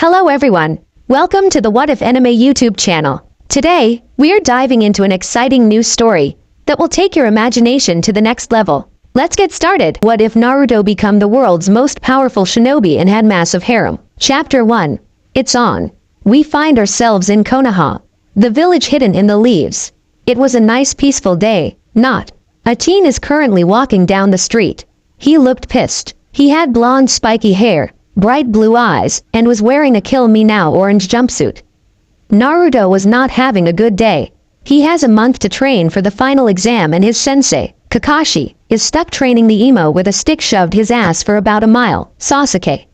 Hello everyone, welcome to the What If Anime YouTube channel. Today, we're diving into an exciting new story that will take your imagination to the next level. Let's get started. What if Naruto became the world's most powerful shinobi and had massive harem? Chapter 1. It's on. We find ourselves in Konoha, the village hidden in the leaves. It was a nice peaceful day, not. A teen is currently walking down the street. He looked pissed. He had blonde spiky hair, bright blue eyes, and was wearing a Kill Me Now orange jumpsuit. Naruto was not having a good day. He has a month to train for the final exam and his sensei, Kakashi, is stuck training the emo with a stick shoved his ass for about a mile. Sasuke.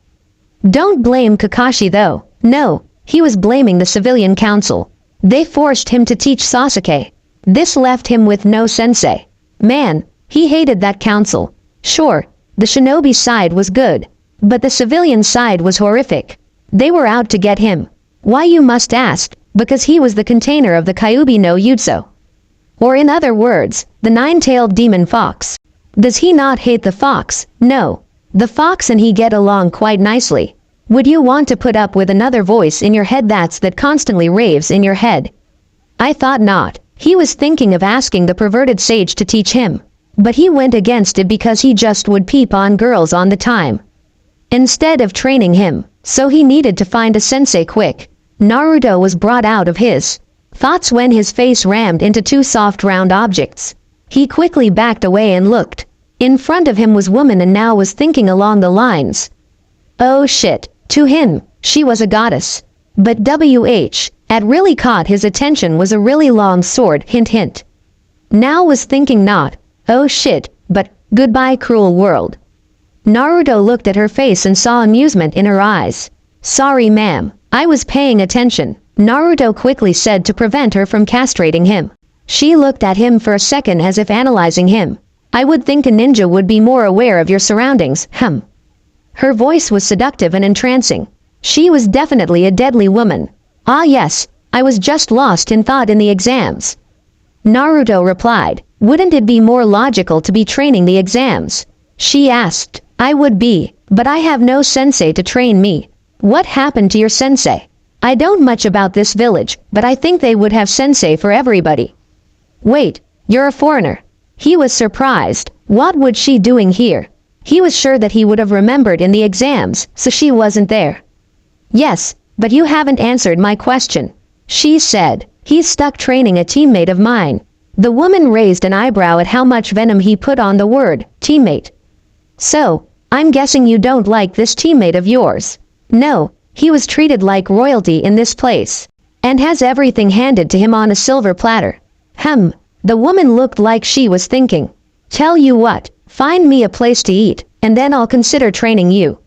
Don't blame Kakashi though. No, he was blaming the civilian council. They forced him to teach Sasuke. This left him with no sensei. Man, he hated that council. Sure, the shinobi side was good, but the civilian side was horrific. They were out to get him. Why, you must ask? Because he was the container of the Kyuubi no Jutsu. Or in other words, the nine-tailed demon fox. Does he not hate the fox? No. The fox and he get along quite nicely. Would you want to put up with another voice in your head that constantly raves in your head? I thought not. He was thinking of asking the perverted sage to teach him. But he went against it because he just would peep on girls on the time, instead of training him, so he needed to find a sensei quick. Naruto was brought out of his thoughts when his face rammed into two soft round objects. He quickly backed away and looked. In front of him was woman and now was thinking along the lines. Oh shit, to him, she was a goddess. But at really caught his attention was a really long sword, hint hint. Now was thinking not, oh shit, but, goodbye cruel world. Naruto looked at her face and saw amusement in her eyes. Sorry ma'am, I was paying attention, Naruto quickly said to prevent her from castrating him. She looked at him for a second as if analyzing him. I would think a ninja would be more aware of your surroundings, Her voice was seductive and entrancing. She was definitely a deadly woman. Ah yes, I was just lost in thought in the exams. Naruto replied, wouldn't it be more logical to be training the exams? She asked, I would be, but I have no sensei to train me. What happened to your sensei? I don't much about this village, but I think they would have sensei for everybody. Wait, you're a foreigner. He was surprised. What would she doing here? He was sure that he would have remembered in the exams, so she wasn't there. Yes, but you haven't answered my question. She said, he's stuck training a teammate of mine. The woman raised an eyebrow at how much venom he put on the word, teammate. So, I'm guessing you don't like this teammate of yours. No, he was treated like royalty in this place, and has everything handed to him on a silver platter. The woman looked like she was thinking. Tell you what, find me a place to eat, and then I'll consider training you.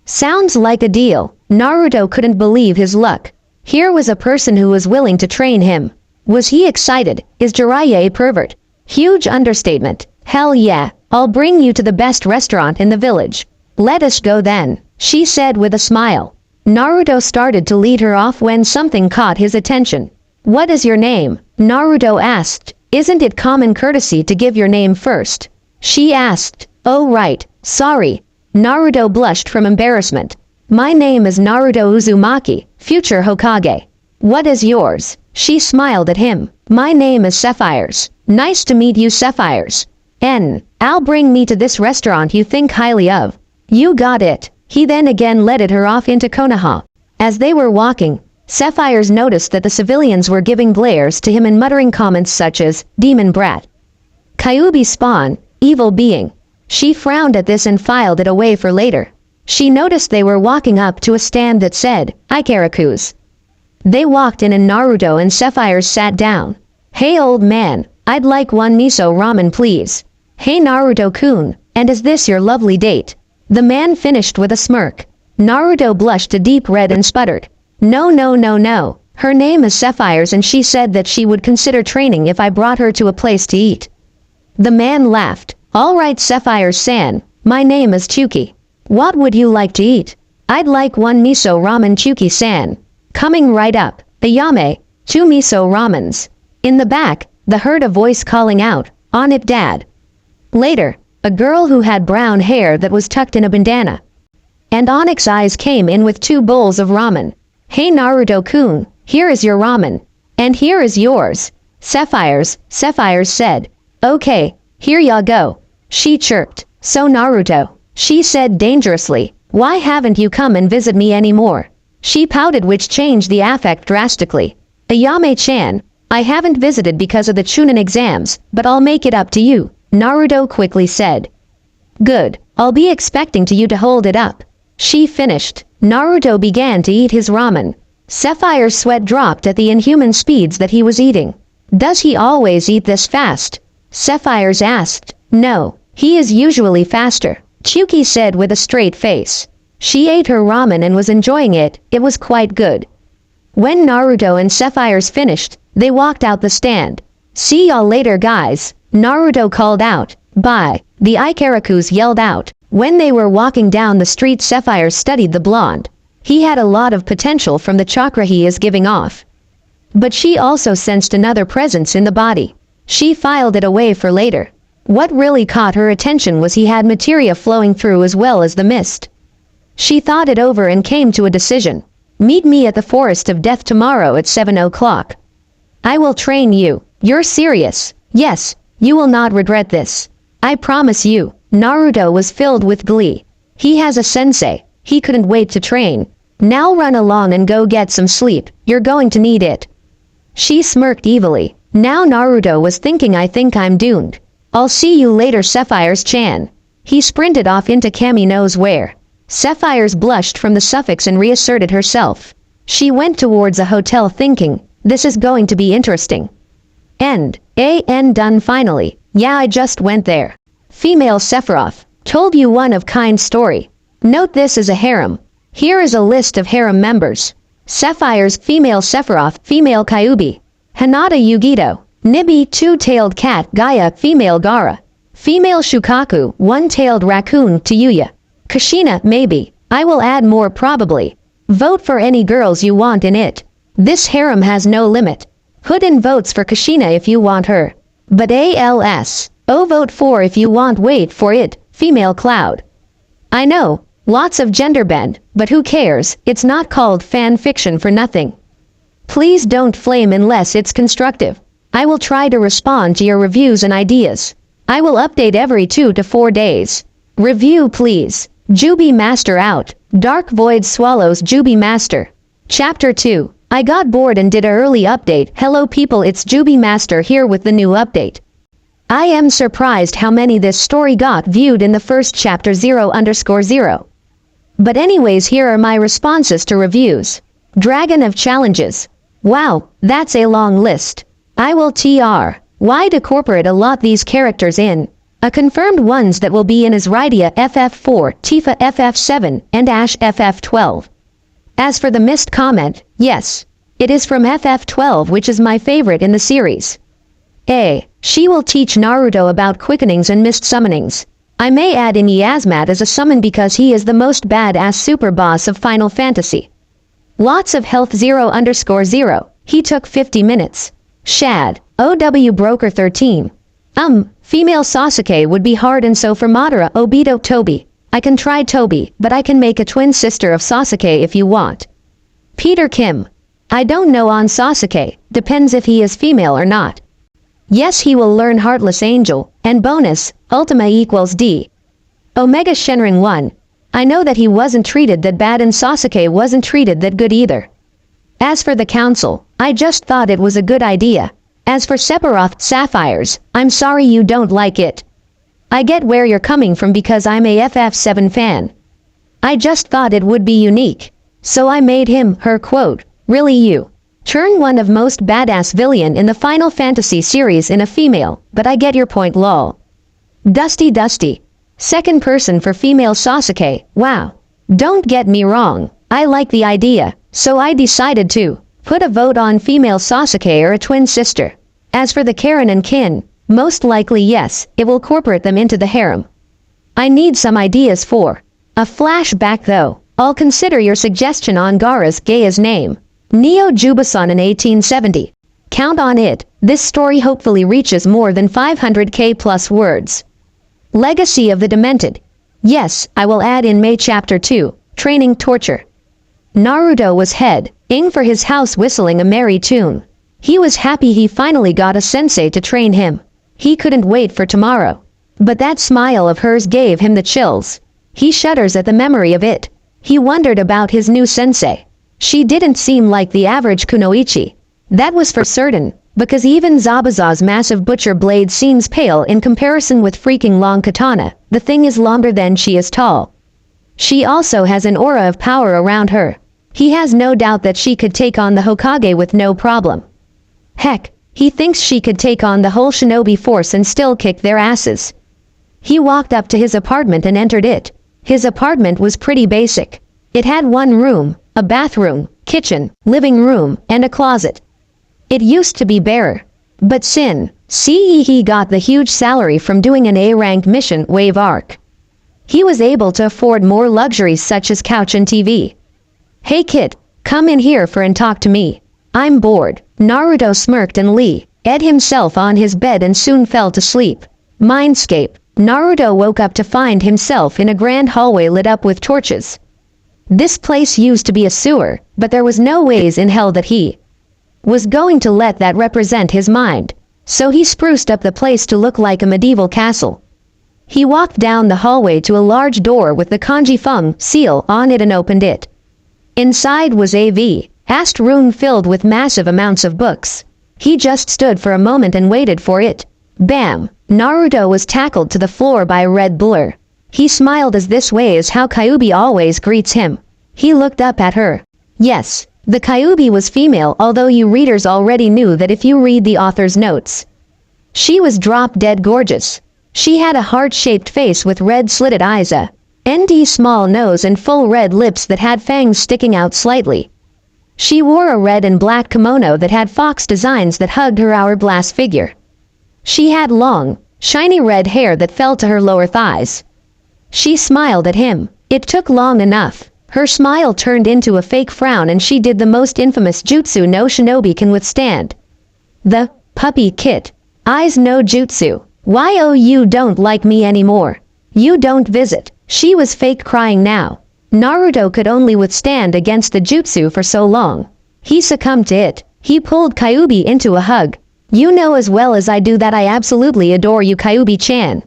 Sounds like a deal. Naruto couldn't believe his luck. Here was a person who was willing to train him. Was he excited? Is Jiraiya a pervert? Huge understatement. Hell yeah, I'll bring you to the best restaurant in the village. Let us go then, she said with a smile. Naruto started to lead her off when something caught his attention. What is your name? Naruto asked. Isn't it common courtesy to give your name first? She asked. Oh right, sorry. Naruto blushed from embarrassment. My name is Naruto Uzumaki, future Hokage. What is yours? She smiled at him. My name is Sapphires. Nice to meet you, Sapphires. I'll bring me to this restaurant you think highly of. You got it. He then again led her off into Konoha. As they were walking, Sapphires noticed that the civilians were giving glares to him and muttering comments such as, demon brat, Kyuubi spawn, evil being. She frowned at this and filed it away for later. She noticed they were walking up to a stand that said, Ikaraku's. They walked in and Naruto and Sapphires sat down. Hey old man, I'd like one miso ramen please. Hey Naruto-kun, and is this your lovely date? The man finished with a smirk. Naruto blushed a deep red and sputtered. No. Her name is Sapphires and she said that she would consider training if I brought her to a place to eat. The man laughed. Alright Sapphires-san, my name is Chuki. What would you like to eat? I'd like one miso ramen Chuki-san. Coming right up, Ayame, 2 miso ramens. In the back, they heard a voice calling out, on it dad. Later, a girl who had brown hair that was tucked in a bandana. and Onyx Eyes came in with 2 bowls of ramen. "Hey Naruto-kun, here is your ramen. And here is yours." Sapphires said. "Okay, here ya go." She chirped. "So Naruto," she said dangerously, "why haven't you come and visit me anymore?" She pouted, which changed the affect drastically. "Ayame-chan, I haven't visited because of the Chunin exams, but I'll make it up to you," Naruto quickly said. "Good, I'll be expecting to you to hold it up." She finished. Naruto began to eat his ramen. Sapphire's sweat dropped at the inhuman speeds that he was eating. "Does he always eat this fast?" Sapphires asked. "No, he is usually faster," Chuki said with a straight face. She ate her ramen and was enjoying it. It was quite good. When Naruto and Sapphires finished, they walked out the stand. "See y'all later, guys," Naruto called out. "Bye," the Ikarakus yelled out. When they were walking down the street, Sapphire studied the blonde. He had a lot of potential from the chakra he is giving off. But she also sensed another presence in the body. She filed it away for later. What really caught her attention was he had materia flowing through as well as the mist. She thought it over and came to a decision. "Meet me at the Forest of Death tomorrow at 7 o'clock. I will train you." "You're serious?" "Yes, you will not regret this. I promise you." Naruto was filled with glee. He has a sensei. He couldn't wait to train. "Now run along and go get some sleep. You're going to need it." She smirked evilly. Now Naruto was thinking, "I think I'm doomed. I'll see you later, Sapphires-chan." He sprinted off into Kami knows where. Sapphires blushed from the suffix and reasserted herself. She went towards a hotel thinking, "This is going to be interesting." End done finally. Yeah, I just went there. Female Sephiroth. Told you one of kind story. Note this is a harem. Here is a list of harem members. Sapphires, female Sephiroth, female Kyuubi. Hinata Yugito. Nibi, 2-tailed cat, Gaia, female Gaara. Female Shukaku, 1-tailed raccoon, Tayuya. Kushina, maybe. I will add more probably. Vote for any girls you want in it. This harem has no limit. Put in votes for Kushina if you want her. But vote for if you want, wait for it, female Cloud. I know, lots of gender bend, but who cares, it's not called fan fiction for nothing. Please don't flame unless it's constructive. I will try to respond to your reviews and ideas. I will update every 2 to 4 days. Review please. Jubi Master out. Dark Void swallows Jubi Master. Chapter 2. I got bored and did a early update. Hello people, it's Jubi Master here with the new update. I am surprised how many this story got viewed in the first chapter 0_0. But anyways, here are my responses to reviews. Dragon of Challenges. Wow, that's a long list. I will try to incorporate a lot these characters in. A confirmed ones that will be in is Rydia FF4, Tifa FF7, and Ash FF12. As for the missed comment, yes, it is from FF12, which is my favorite in the series. She will teach Naruto about quickenings and mist summonings. I may add in Yasmat as a summon because he is the most badass super boss of Final Fantasy. Lots of health 0_0. He took 50 minutes. Shad, OW Broker 13. Female Sasuke would be hard, and so for Madara, Obito Toby. I can try Toby, but I can make a twin sister of Sasuke if you want. Peter Kim. I don't know on Sasuke, depends if he is female or not. Yes, he will learn Heartless Angel, and bonus, Ultima equals D. Omega Shenron 1. I know that he wasn't treated that bad and Sasuke wasn't treated that good either. As for the council, I just thought it was a good idea. As for Sephiroth Sapphires, I'm sorry you don't like it. I get where you're coming from because I'm a FF7 fan. I just thought it would be unique. So I made him, her quote, really you. Turn one of most badass villain in the Final Fantasy series in a female, but I get your point lol. Dusty. Second person for female Sasuke, wow. Don't get me wrong, I like the idea, so I decided to put a vote on female Sasuke or a twin sister. As for the Karen and Kin, most likely yes, it will incorporate them into the harem. I need some ideas for a flashback though. I'll consider your suggestion on Gaara's Gaia's name. Neo Jubasan in 1870. Count on it, this story hopefully reaches more than 500k plus words. Legacy of the Demented. Yes, I will add in May Chapter 2, Training Torture. Naruto was heading for his house whistling a merry tune. He was happy he finally got a sensei to train him. He couldn't wait for tomorrow. But that smile of hers gave him the chills. He shudders at the memory of it. He wondered about his new sensei. She didn't seem like the average kunoichi. That was for certain, because even Zabuza's massive butcher blade seems pale in comparison with freaking long katana. The thing is longer than she is tall. She also has an aura of power around her. He has no doubt that she could take on the Hokage with no problem. Heck, he thinks she could take on the whole Shinobi force and still kick their asses. He walked up to his apartment and entered it. His apartment was pretty basic. It had one room, a bathroom, kitchen, living room, and a closet. It used to be bare. But since he got the huge salary from doing an A-rank mission wave arc, he was able to afford more luxuries such as couch and TV. Hey kid, come in here and talk to me. I'm bored. Naruto smirked and laid himself on his bed and soon fell to sleep. Mindscape. Naruto woke up to find himself in a grand hallway lit up with torches. This place used to be a sewer, but there was no ways in hell that he was going to let that represent his mind. So he spruced up the place to look like a medieval castle. He walked down the hallway to a large door with the kanji feng seal on it and opened it. Inside was a vast room filled with massive amounts of books. He just stood for a moment and waited for it. Bam! Naruto was tackled to the floor by a red blur. He smiled as this way is how Kyuubi always greets him. He looked up at her. Yes, the Kyuubi was female, although you readers already knew that if you read the author's notes. She was drop-dead gorgeous. She had a heart-shaped face with red slitted eyes, a small nose and full red lips that had fangs sticking out slightly. She wore a red and black kimono that had fox designs that hugged her hourglass figure. She had long, shiny red hair that fell to her lower thighs. She smiled at him. It took long enough. Her smile turned into a fake frown and she did the most infamous jutsu no shinobi can withstand. The puppy kit. Eyes no jutsu. You don't like me anymore. You don't visit. She was fake crying now. Naruto could only withstand against the jutsu for so long. He succumbed to it. He pulled Kyuubi into a hug. You know as well as I do that I absolutely adore you, Kyuubi-chan.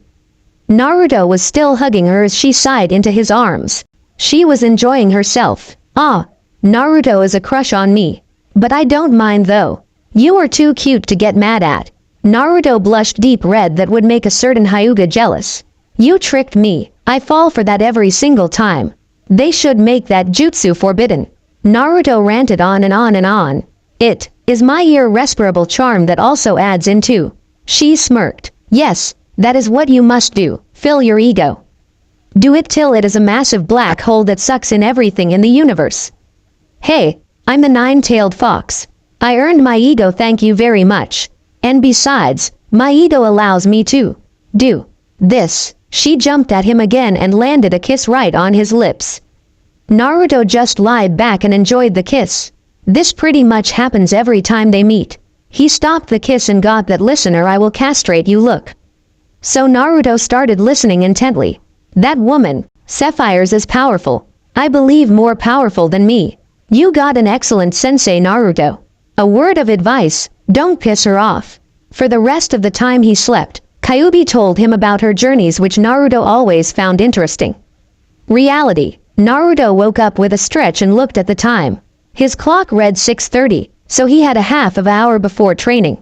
Naruto was still hugging her as she sighed into his arms. She was enjoying herself. Naruto is a crush on me. But I don't mind though. You are too cute to get mad at. Naruto blushed deep red that would make a certain Hyuga jealous. You tricked me. I fall for that every single time. They should make that jutsu forbidden. Naruto ranted on and on and on. It is my irrespirable charm that also adds in too. She smirked. Yes, that is what you must do. Fill your ego. Do it till it is a massive black hole that sucks in everything in the universe. Hey, I'm the nine-tailed fox. I earned my ego, thank you very much. And besides, my ego allows me to do this. She jumped at him again and landed a kiss right on his lips. Naruto just lied back and enjoyed the kiss. This pretty much happens every time they meet. He stopped the kiss and got that listener I will castrate you look. So Naruto started listening intently. That woman, Sapphires, is powerful. I believe more powerful than me. You got an excellent sensei, Naruto. A word of advice, don't piss her off. For the rest of the time he slept, Kyuubi told him about her journeys which Naruto always found interesting. Reality. Naruto woke up with a stretch and looked at the time. His clock read 6:30, so he had a half of an hour before training.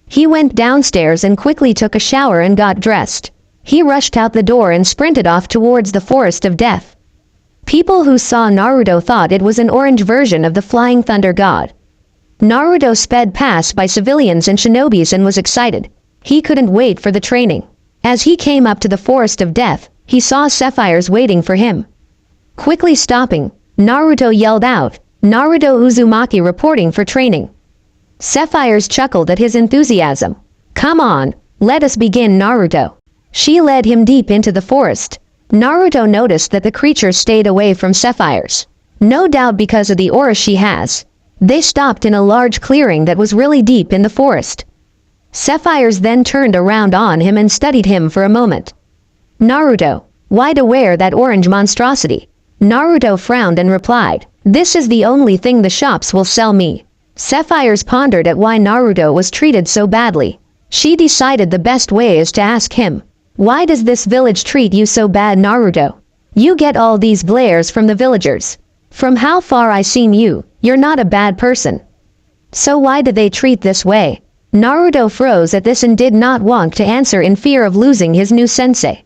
He went downstairs and quickly took a shower and got dressed. He rushed out the door and sprinted off towards the forest of death. People who saw Naruto thought it was an orange version of the Flying Thunder God. Naruto sped past by civilians and shinobis and was excited. He couldn't wait for the training. As he came up to the forest of death, he saw Sapphires waiting for him. Quickly stopping, Naruto yelled out, Naruto Uzumaki reporting for training. Sapphires chuckled at his enthusiasm. Come on, let us begin, Naruto. She led him deep into the forest. Naruto noticed that the creature stayed away from Sapphires. No doubt because of the aura she has. They stopped in a large clearing that was really deep in the forest. Sapphires then turned around on him and studied him for a moment. Naruto, Why to wear that orange monstrosity? Naruto frowned and replied, "This is the only thing the shops will sell me." Sapphires pondered at why Naruto was treated so badly. She decided the best way is to ask him, "Why does this village treat you so bad, Naruto? You get all these glares from the villagers. From how far I seen you, you're not a bad person. So why do they treat this way?" Naruto froze at this and did not want to answer in fear of losing his new sensei.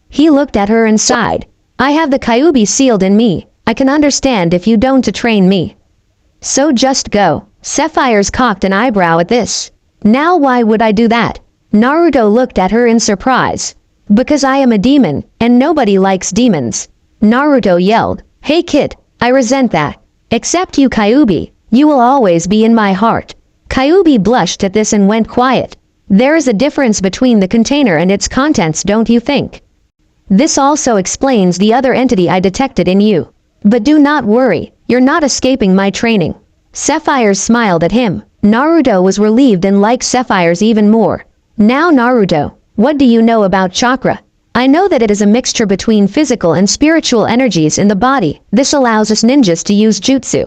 He looked at her and sighed. "I have the Kyuubi sealed in me. I can understand if you don't to train me. So just go." Sapphires cocked an eyebrow at this. "Now why would I do that?" Naruto looked at her in surprise. "Because I am a demon, and nobody likes demons." Naruto yelled, "Hey kid, I resent that. Except you Kyuubi, you will always be in my heart." Kyuubi blushed at this and went quiet. "There is a difference between the container and its contents, don't you think? This also explains the other entity I detected in you. But do not worry, you're not escaping my training." Sapphires smiled at him. Naruto was relieved and liked Sapphires even more. "Now Naruto, what do you know about chakra?" "I know that it is a mixture between physical and spiritual energies in the body. This allows us ninjas to use jutsu."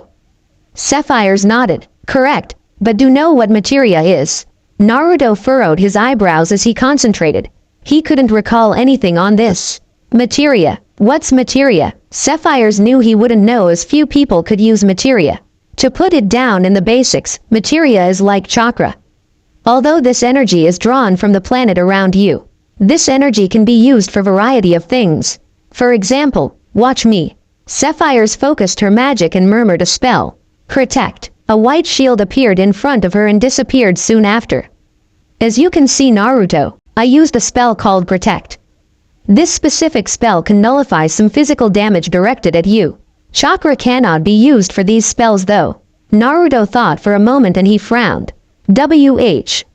Sapphires nodded. "Correct, but do know what materia is?" Naruto furrowed his eyebrows as he concentrated. He couldn't recall anything on this. "Materia? What's materia?" Sapphires knew he wouldn't know as few people could use materia. To put it down in the basics, materia is like chakra. Although this energy is drawn from the planet around you, this energy can be used for a variety of things. For example, watch me. Sapphires focused her magic and murmured a spell. "Protect." A white shield appeared in front of her and disappeared soon after. "As you can see, Naruto, I used a spell called Protect. This specific spell can nullify some physical damage directed at you. Chakra cannot be used for these spells though." Naruto thought for a moment and he frowned.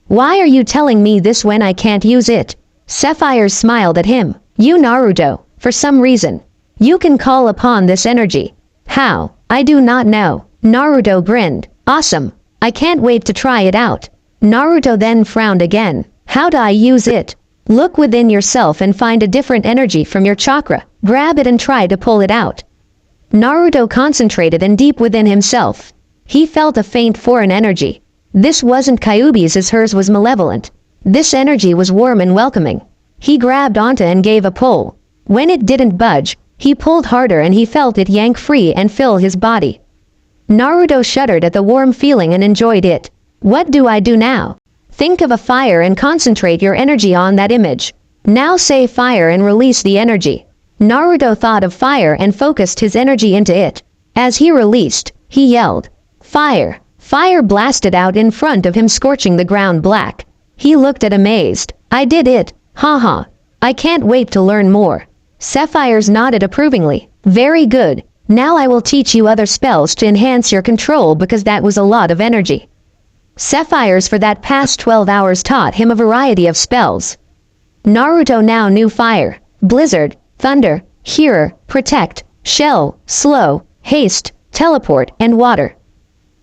Why are you telling me this when I can't use it?" Sapphires smiled at him. "You Naruto, for some reason, you can call upon this energy. How? I do not know." Naruto grinned. "Awesome. I can't wait to try it out." Naruto then frowned again. "How do I use it?" "Look within yourself and find a different energy from your chakra. Grab it and try to pull it out." Naruto concentrated and deep within himself. He felt a faint foreign energy. This wasn't Kyuubi's as hers was malevolent. This energy was warm and welcoming. He grabbed onto and gave a pull. When it didn't budge, he pulled harder and he felt it yank free and fill his body. Naruto shuddered at the warm feeling and enjoyed it. "What do I do now?" "Think of a fire and concentrate your energy on that image. Now say fire and release the energy." Naruto thought of fire and focused his energy into it. As he released, he yelled, "Fire!" Fire blasted out in front of him, scorching the ground black. He looked at amazed. "I did it! Haha! I can't wait to learn more." Sapphires nodded approvingly. "Very good. Now I will teach you other spells to enhance your control because that was a lot of energy." Sapphires for that past 12 hours taught him a variety of spells. Naruto now knew fire, blizzard, thunder, hearer, protect, shell, slow, haste, teleport, and water.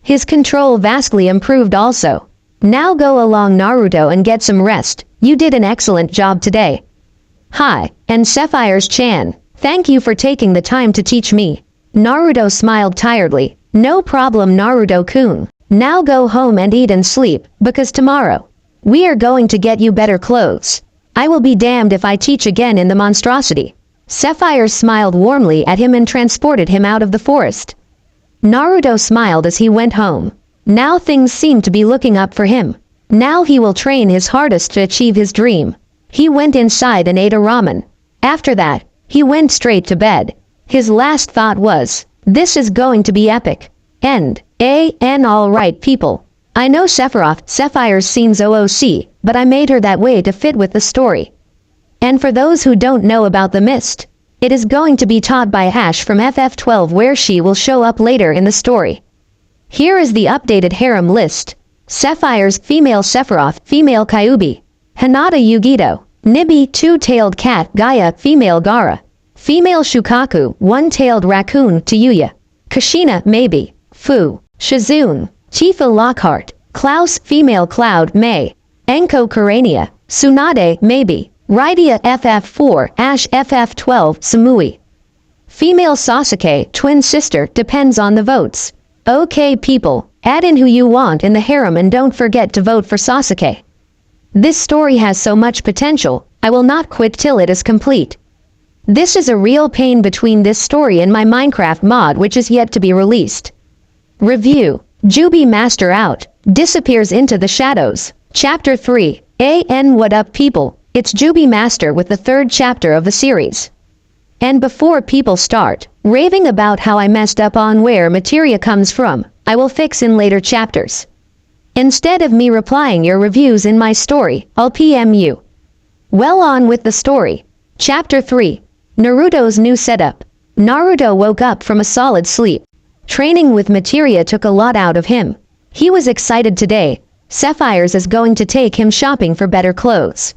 His control vastly improved also. "Now go along Naruto and get some rest. You did an excellent job today." "Hi, and Sapphires-chan, thank you for taking the time to teach me." Naruto smiled tiredly. "No problem, Naruto-kun. Now go home and eat and sleep, because tomorrow, we are going to get you better clothes. I will be damned if I teach again in the monstrosity." Sapphires smiled warmly at him and transported him out of the forest. Naruto smiled as he went home. Now things seemed to be looking up for him. Now he will train his hardest to achieve his dream. He went inside and ate a ramen. After that, he went straight to bed. His last thought was, "This is going to be epic." End. Alright people. I know Sapphires seems OOC, but I made her that way to fit with the story. And for those who don't know about the mist, it is going to be taught by Ash from FF12 where she will show up later in the story. Here is the updated harem list. Sapphires, female Sephiroth, female Kyuubi. Hinata Yugito. Nibi, two-tailed cat, Gaia, female Gaara. Female Shukaku, one-tailed raccoon, Tayuya. Kushina, maybe. Fu. Shizune. Tifa Lockhart. Klaus, female Cloud, May. Enko Karania. Tsunade, maybe. Rydia FF4, Ash FF12, Samui. Female Sasuke, twin sister, depends on the votes. Okay people, add in who you want in the harem and don't forget to vote for Sasuke. This story has so much potential, I will not quit till it is complete. This is a real pain between this story and my Minecraft mod which is yet to be released. Review. Jubi Master out, disappears into the shadows. Chapter 3. What up people, it's Jubi Master with the third chapter of the series. And before people start raving about how I messed up on where materia comes from, I will fix in later chapters. Instead of me replying your reviews in my story, I'll PM you. Well, on with the story. Chapter 3. Naruto's new setup. Naruto woke up from a solid sleep. Training with materia took a lot out of him. He was excited today. Sapphires is going to take him shopping for better clothes.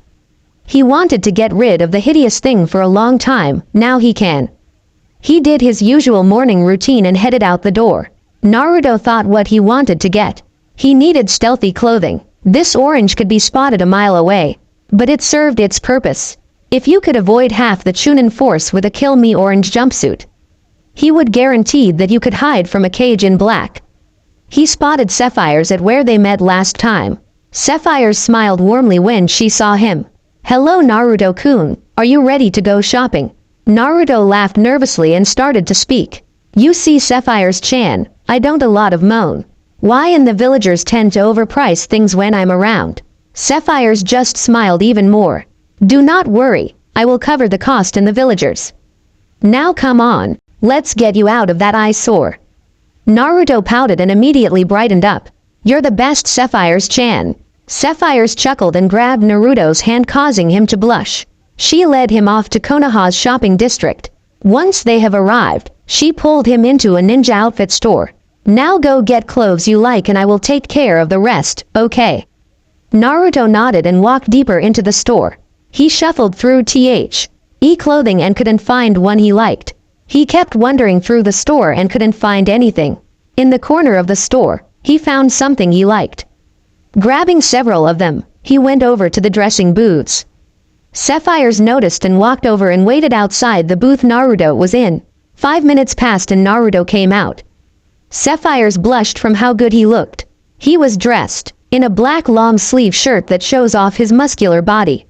He wanted to get rid of the hideous thing for a long time, now he can. He did his usual morning routine and headed out the door. Naruto thought what he wanted to get. He needed stealthy clothing. This orange could be spotted a mile away. But it served its purpose. If you could avoid half the Chunin force with a Kill Me orange jumpsuit, he would guarantee that you could hide from a cage in black. He spotted Sapphires at where they met last time. Sapphires smiled warmly when she saw him. Hello Naruto-kun, are you ready to go shopping? Naruto laughed nervously and started to speak. You see Sapphires-chan, I don't a lot of moan. Why and the villagers tend to overprice things when I'm around. Sapphires just smiled even more. Do not worry, I will cover the cost in the villagers. Now come on, let's get you out of that eyesore. Naruto pouted and immediately brightened up. You're the best Sapphires-chan. Sapphires chuckled and grabbed Naruto's hand, causing him to blush. She led him off to Konoha's shopping district. Once they have arrived, she pulled him into a ninja outfit store. Now go get clothes you like and I will take care of the rest, okay? Naruto nodded and walked deeper into the store. He shuffled through clothing and couldn't find one he liked. He kept wandering through the store and couldn't find anything. In the corner of the store, he found something he liked. Grabbing several of them, he went over to the dressing booths. Sapphires noticed and walked over and waited outside the booth Naruto was in. 5 minutes passed and Naruto came out. Sapphires blushed from how good he looked. He was dressed in a black long-sleeve shirt that shows off his muscular body.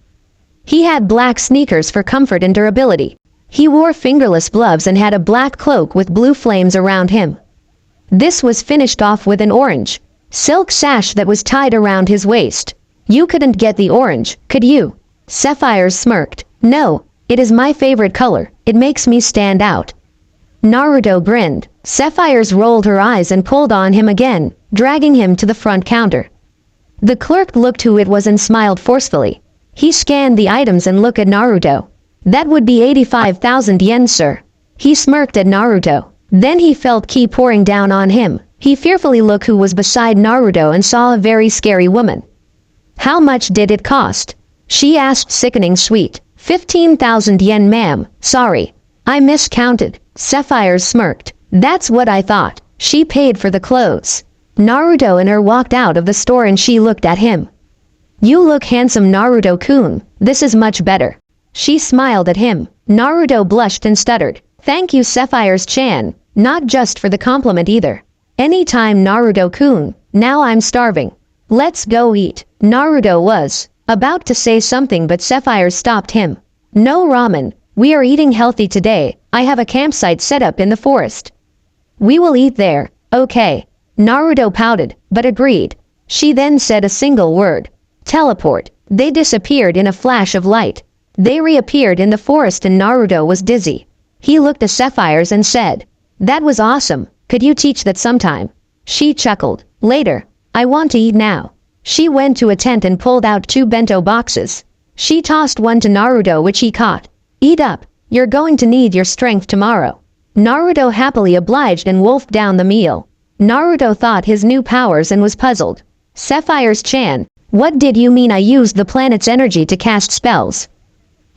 He had black sneakers for comfort and durability. He wore fingerless gloves and had a black cloak with blue flames around him. This was finished off with an orange silk sash that was tied around his waist. You couldn't get the orange, could you? Sapphires smirked. No, it is my favorite color, it makes me stand out. Naruto grinned. Sapphires rolled her eyes and pulled on him again, dragging him to the front counter. The clerk looked who it was and smiled forcefully. He scanned the items and looked at Naruto. That would be 85,000 yen, sir. He smirked at Naruto. Then he felt ki pouring down on him. He fearfully looked who was beside Naruto and saw a very scary woman. How much did it cost? She asked, sickening sweet. 15,000 yen, ma'am. Sorry, I miscounted. Sapphires smirked. That's what I thought. She paid for the clothes. Naruto and her walked out of the store and she looked at him. You look handsome, Naruto-kun. This is much better. She smiled at him. Naruto blushed and stuttered. Thank you, Sapphires-chan. Not just for the compliment either. Anytime, Naruto-kun. Now I'm starving. Let's go eat. Naruto was about to say something but Sapphires stopped him. No ramen. We are eating healthy today. I have a campsite set up in the forest. We will eat there. Okay. Naruto pouted, but agreed. She then said a single word. Teleport. They disappeared in a flash of light. They reappeared in the forest and Naruto was dizzy. He looked at Sapphires and said, "That was awesome. Could you teach that sometime?" She chuckled. Later. I want to eat now. She went to a tent and pulled out 2 bento boxes. She tossed one to Naruto which he caught. Eat up. You're going to need your strength tomorrow. Naruto happily obliged and wolfed down the meal. Naruto thought his new powers and was puzzled. Sapphires-chan, what did you mean I used the planet's energy to cast spells?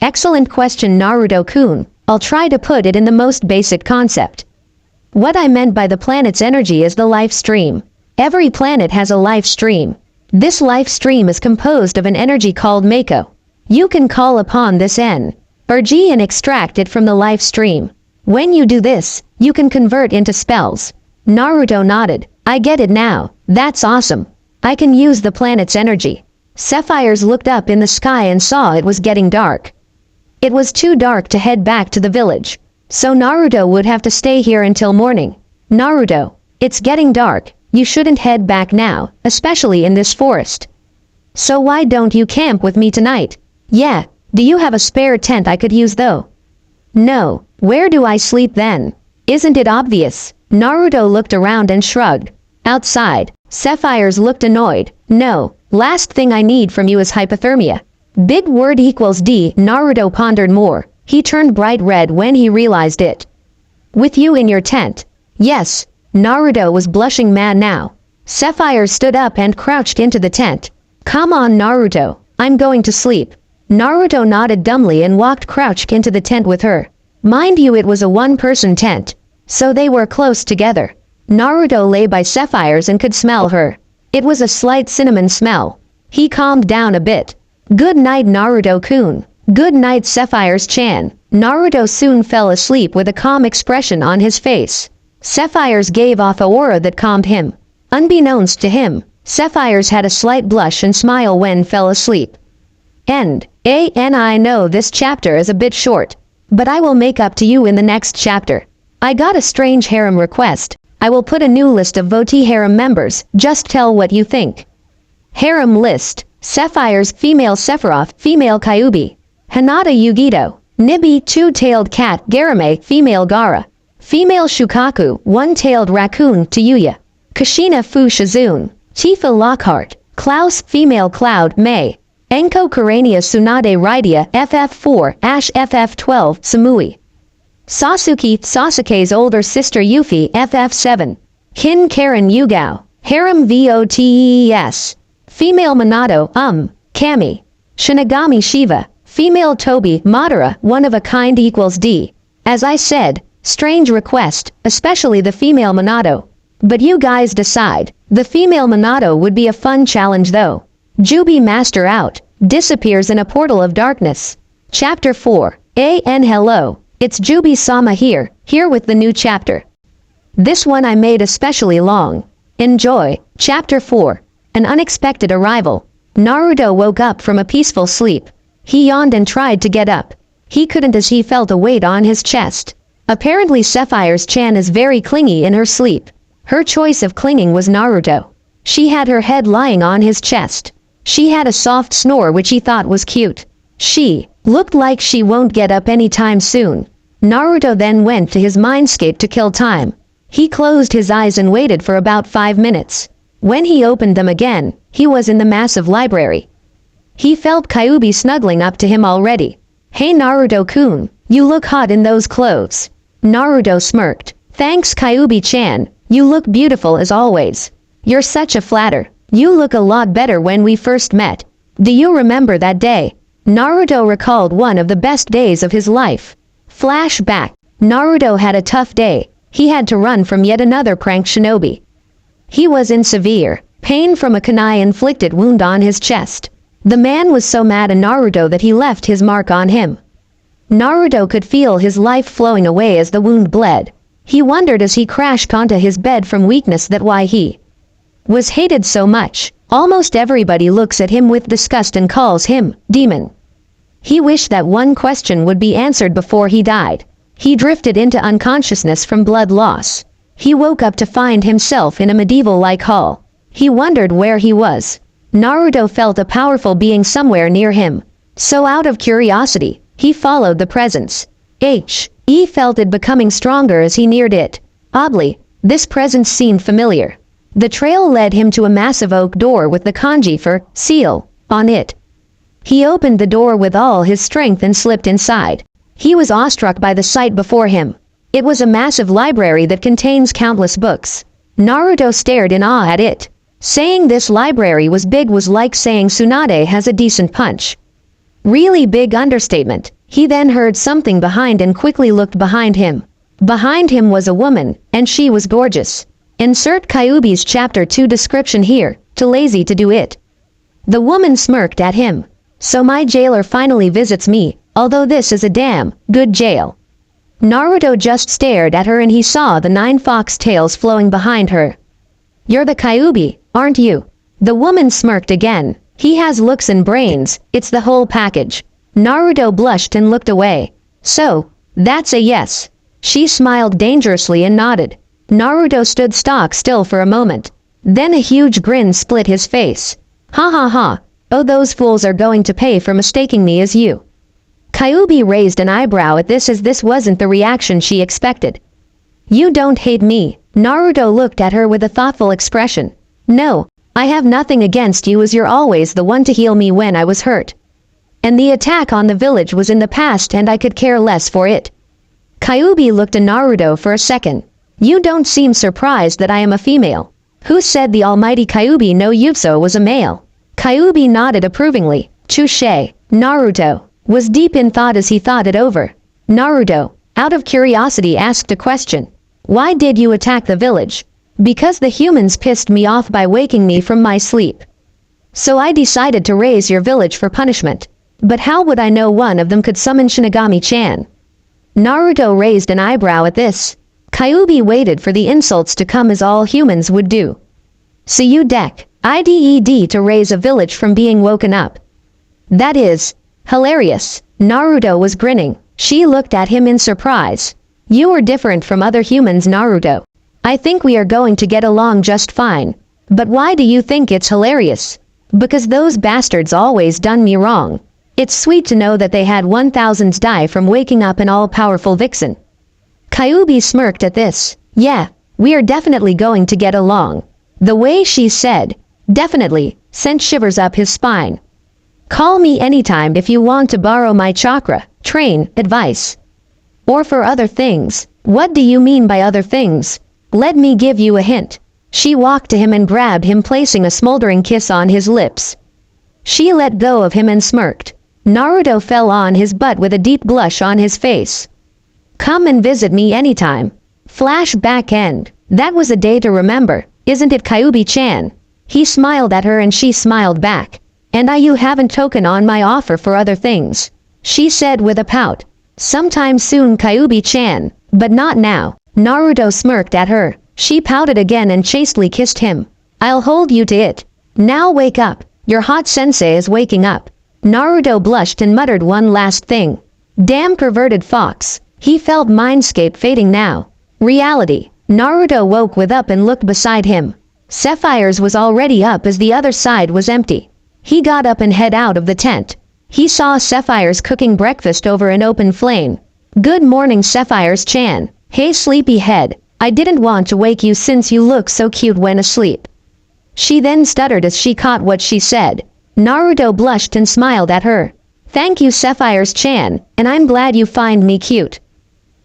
Excellent question, Naruto-kun. I'll try to put it in the most basic concept. What I meant by the planet's energy is the life stream. Every planet has a life stream. This life stream is composed of an energy called Mako. You can call upon this energy and extract it from the life stream. When you do this, you can convert into spells. Naruto nodded. I get it now. That's awesome. I can use the planet's energy. Sapphires looked up in the sky and saw it was getting dark. It was too dark to head back to the village, so Naruto would have to stay here until morning. Naruto, it's getting dark. You shouldn't head back now, especially in this forest. So why don't you camp with me tonight? Yeah, do you have a spare tent I could use though? No, where do I sleep then? Isn't it obvious? Naruto looked around and shrugged. Outside, Sapphires looked annoyed. No, last thing I need from you is hypothermia. Big word equals D. Naruto pondered more. He turned bright red when he realized it. With you in your tent? Yes. Naruto was blushing mad now. Sapphire stood up and crouched into the tent. Come on Naruto, I'm going to sleep. Naruto nodded dumbly and walked crouched into the tent with her. Mind you, it was a one-person tent, so they were close together. Naruto lay by Sapphires and could smell her. It was a slight cinnamon smell. He calmed down a bit. Good night Naruto-kun. Good night Sapphires-chan. Naruto soon fell asleep with a calm expression on his face. Sapphires gave off a aura that calmed him. Unbeknownst to him, Sapphires had a slight blush and smile when fell asleep. End. I know this chapter is a bit short, but I will make up to you in the next chapter. I got a strange harem request. I will put a new list of votee harem members, just tell what you think. Harem list. Sapphires, female Sephiroth, female Kyuubi. Hinata Yugito. Nibi, two-tailed cat, Garame, female Gaara. Female Shukaku, one-tailed raccoon, Tayuya. Kushina Fu Shizune. Tifa Lockhart. Klaus, female Cloud, May. Enko Kurania Tsunade Rydia, FF4, Ash FF12, Samui. Sasuke's older sister Yuffie, FF7. Kin Karen Yugao. Harem VOTES. Female Minato, Kami. Shinigami Shiva. Female Tobi, Madara, one of a kind equals D. As I said, strange request, especially the female Minato. But you guys decide. The female Minato would be a fun challenge though. Jubi Master out. Disappears in a portal of darkness. Chapter 4. Hello. It's Jubi-sama here with the new chapter. This one I made especially long. Enjoy. Chapter 4. An unexpected arrival. Naruto woke up from a peaceful sleep. He yawned and tried to get up. He couldn't as he felt a weight on his chest. Apparently Sapphires-chan is very clingy in her sleep. Her choice of clinging was Naruto. She had her head lying on his chest. She had a soft snore which he thought was cute. She looked like she won't get up anytime soon. Naruto then went to his mindscape to kill time. He closed his eyes and waited for about 5 minutes. When he opened them again, he was in the massive library. He felt Kyuubi snuggling up to him already. Hey Naruto-kun, you look hot in those clothes. Naruto smirked. Thanks Kyuubi-chan, you look beautiful as always. You're such a flatter. You look a lot better when we first met. Do you remember that day? Naruto recalled one of the best days of his life. Flashback. Naruto had a tough day. He had to run from yet another prank shinobi. He was in severe pain from a kunai-inflicted wound on his chest. The man was so mad at Naruto that he left his mark on him. Naruto could feel his life flowing away as the wound bled. He wondered as he crashed onto his bed from weakness that why he was hated so much. Almost everybody looks at him with disgust and calls him demon. He wished that one question would be answered before he died. He drifted into unconsciousness from blood loss. He woke up to find himself in a medieval-like hall. He wondered where he was. Naruto felt a powerful being somewhere near him. So out of curiosity, he followed the presence. He felt it becoming stronger as he neared it. Oddly, this presence seemed familiar. The trail led him to a massive oak door with the kanji for seal on it. He opened the door with all his strength and slipped inside. He was awestruck by the sight before him. It was a massive library that contains countless books. Naruto stared in awe at it. Saying this library was big was like saying Tsunade has a decent punch. Really big understatement. He then heard something behind and quickly looked behind him. Behind him was a woman, and she was gorgeous. Insert Kyuubi's Chapter 2 description here, too lazy to do it. The woman smirked at him. So my jailer finally visits me, although this is a damn good jail. Naruto just stared at her and he saw the 9 fox tails flowing behind her. You're the Kyuubi, aren't you? The woman smirked again. He has looks and brains, it's the whole package. Naruto blushed and looked away. So, that's a yes. She smiled dangerously and nodded. Naruto stood stock still for a moment. Then a huge grin split his face. Ha ha ha, oh those fools are going to pay for mistaking me as you. Kyuubi raised an eyebrow at this as this wasn't the reaction she expected. You don't hate me. Naruto looked at her with a thoughtful expression. No, I have nothing against you as you're always the one to heal me when I was hurt. And the attack on the village was in the past and I could care less for it. Kyuubi looked at Naruto for a second. You don't seem surprised that I am a female. Who said the almighty Kyuubi no Yuzo was a male? Kyuubi nodded approvingly. Touché. Naruto was deep in thought as he thought it over. Naruto, out of curiosity, asked a question. Why did you attack the village? Because the humans pissed me off by waking me from my sleep. So I decided to raise your village for punishment. But how would I know one of them could summon Shinigami-chan? Naruto raised an eyebrow at this. Kyuubi waited for the insults to come as all humans would do. So you IDED to raise a village from being woken up. That is hilarious. Naruto was grinning. She looked at him in surprise. You are different from other humans, Naruto. I think we are going to get along just fine. But why do you think it's hilarious? Because those bastards always done me wrong. It's sweet to know that they had 1000s die from waking up an all-powerful vixen. Kyuubi smirked at this. Yeah, we are definitely going to get along. The way she said, definitely, sent shivers up his spine. Call me anytime if you want to borrow my chakra, train, advice. Or for other things. What do you mean by other things? Let me give you a hint. She walked to him and grabbed him, placing a smoldering kiss on his lips. She let go of him and smirked. Naruto fell on his butt with a deep blush on his face. Come and visit me anytime. Flashback end. That was a day to remember, isn't it, Kyuubi-chan? He smiled at her and she smiled back. And you haven't taken on my offer for other things, she said with a pout. Sometime soon, Kyuubi-chan, but not now. Naruto smirked at her. She pouted again and chastely kissed him. I'll hold you to it. Now wake up. Your hot sensei is waking up. Naruto blushed and muttered one last thing. Damn perverted fox. He felt mindscape fading now. Reality. Naruto woke with up and looked beside him. Sapphire's was already up as the other side was empty. He got up and head out of the tent. He saw Sapphire's cooking breakfast over an open flame. Good morning, Sapphire's-chan. Hey sleepyhead, I didn't want to wake you since you look so cute when asleep. She then stuttered as she caught what she said. Naruto blushed and smiled at her. Thank you, Sapphire's-chan, and I'm glad you find me cute.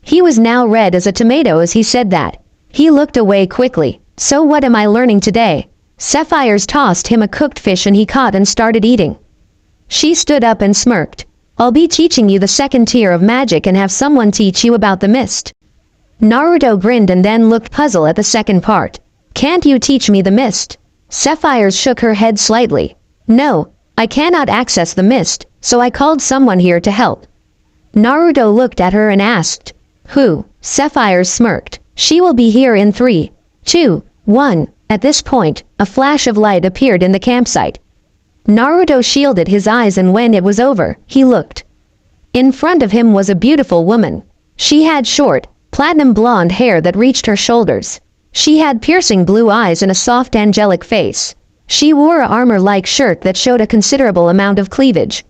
He was now red as a tomato as he said that. He looked away quickly. So what am I learning today? Sapphire's tossed him a cooked fish and he caught and started eating. She stood up and smirked. I'll be teaching you the second tier of magic and have someone teach you about the mist. Naruto grinned and then looked puzzled at the second part. Can't you teach me the mist? Sapphire shook her head slightly. No, I cannot access the mist, so I called someone here to help. Naruto looked at her and asked. Who? Sapphire smirked. She will be here in 3, 2, 1. At this point, a flash of light appeared in the campsite. Naruto shielded his eyes and when it was over, he looked. In front of him was a beautiful woman. She had short, platinum blonde hair that reached her shoulders. She had piercing blue eyes and a soft angelic face. She wore an armor-like shirt that showed a considerable amount of cleavage.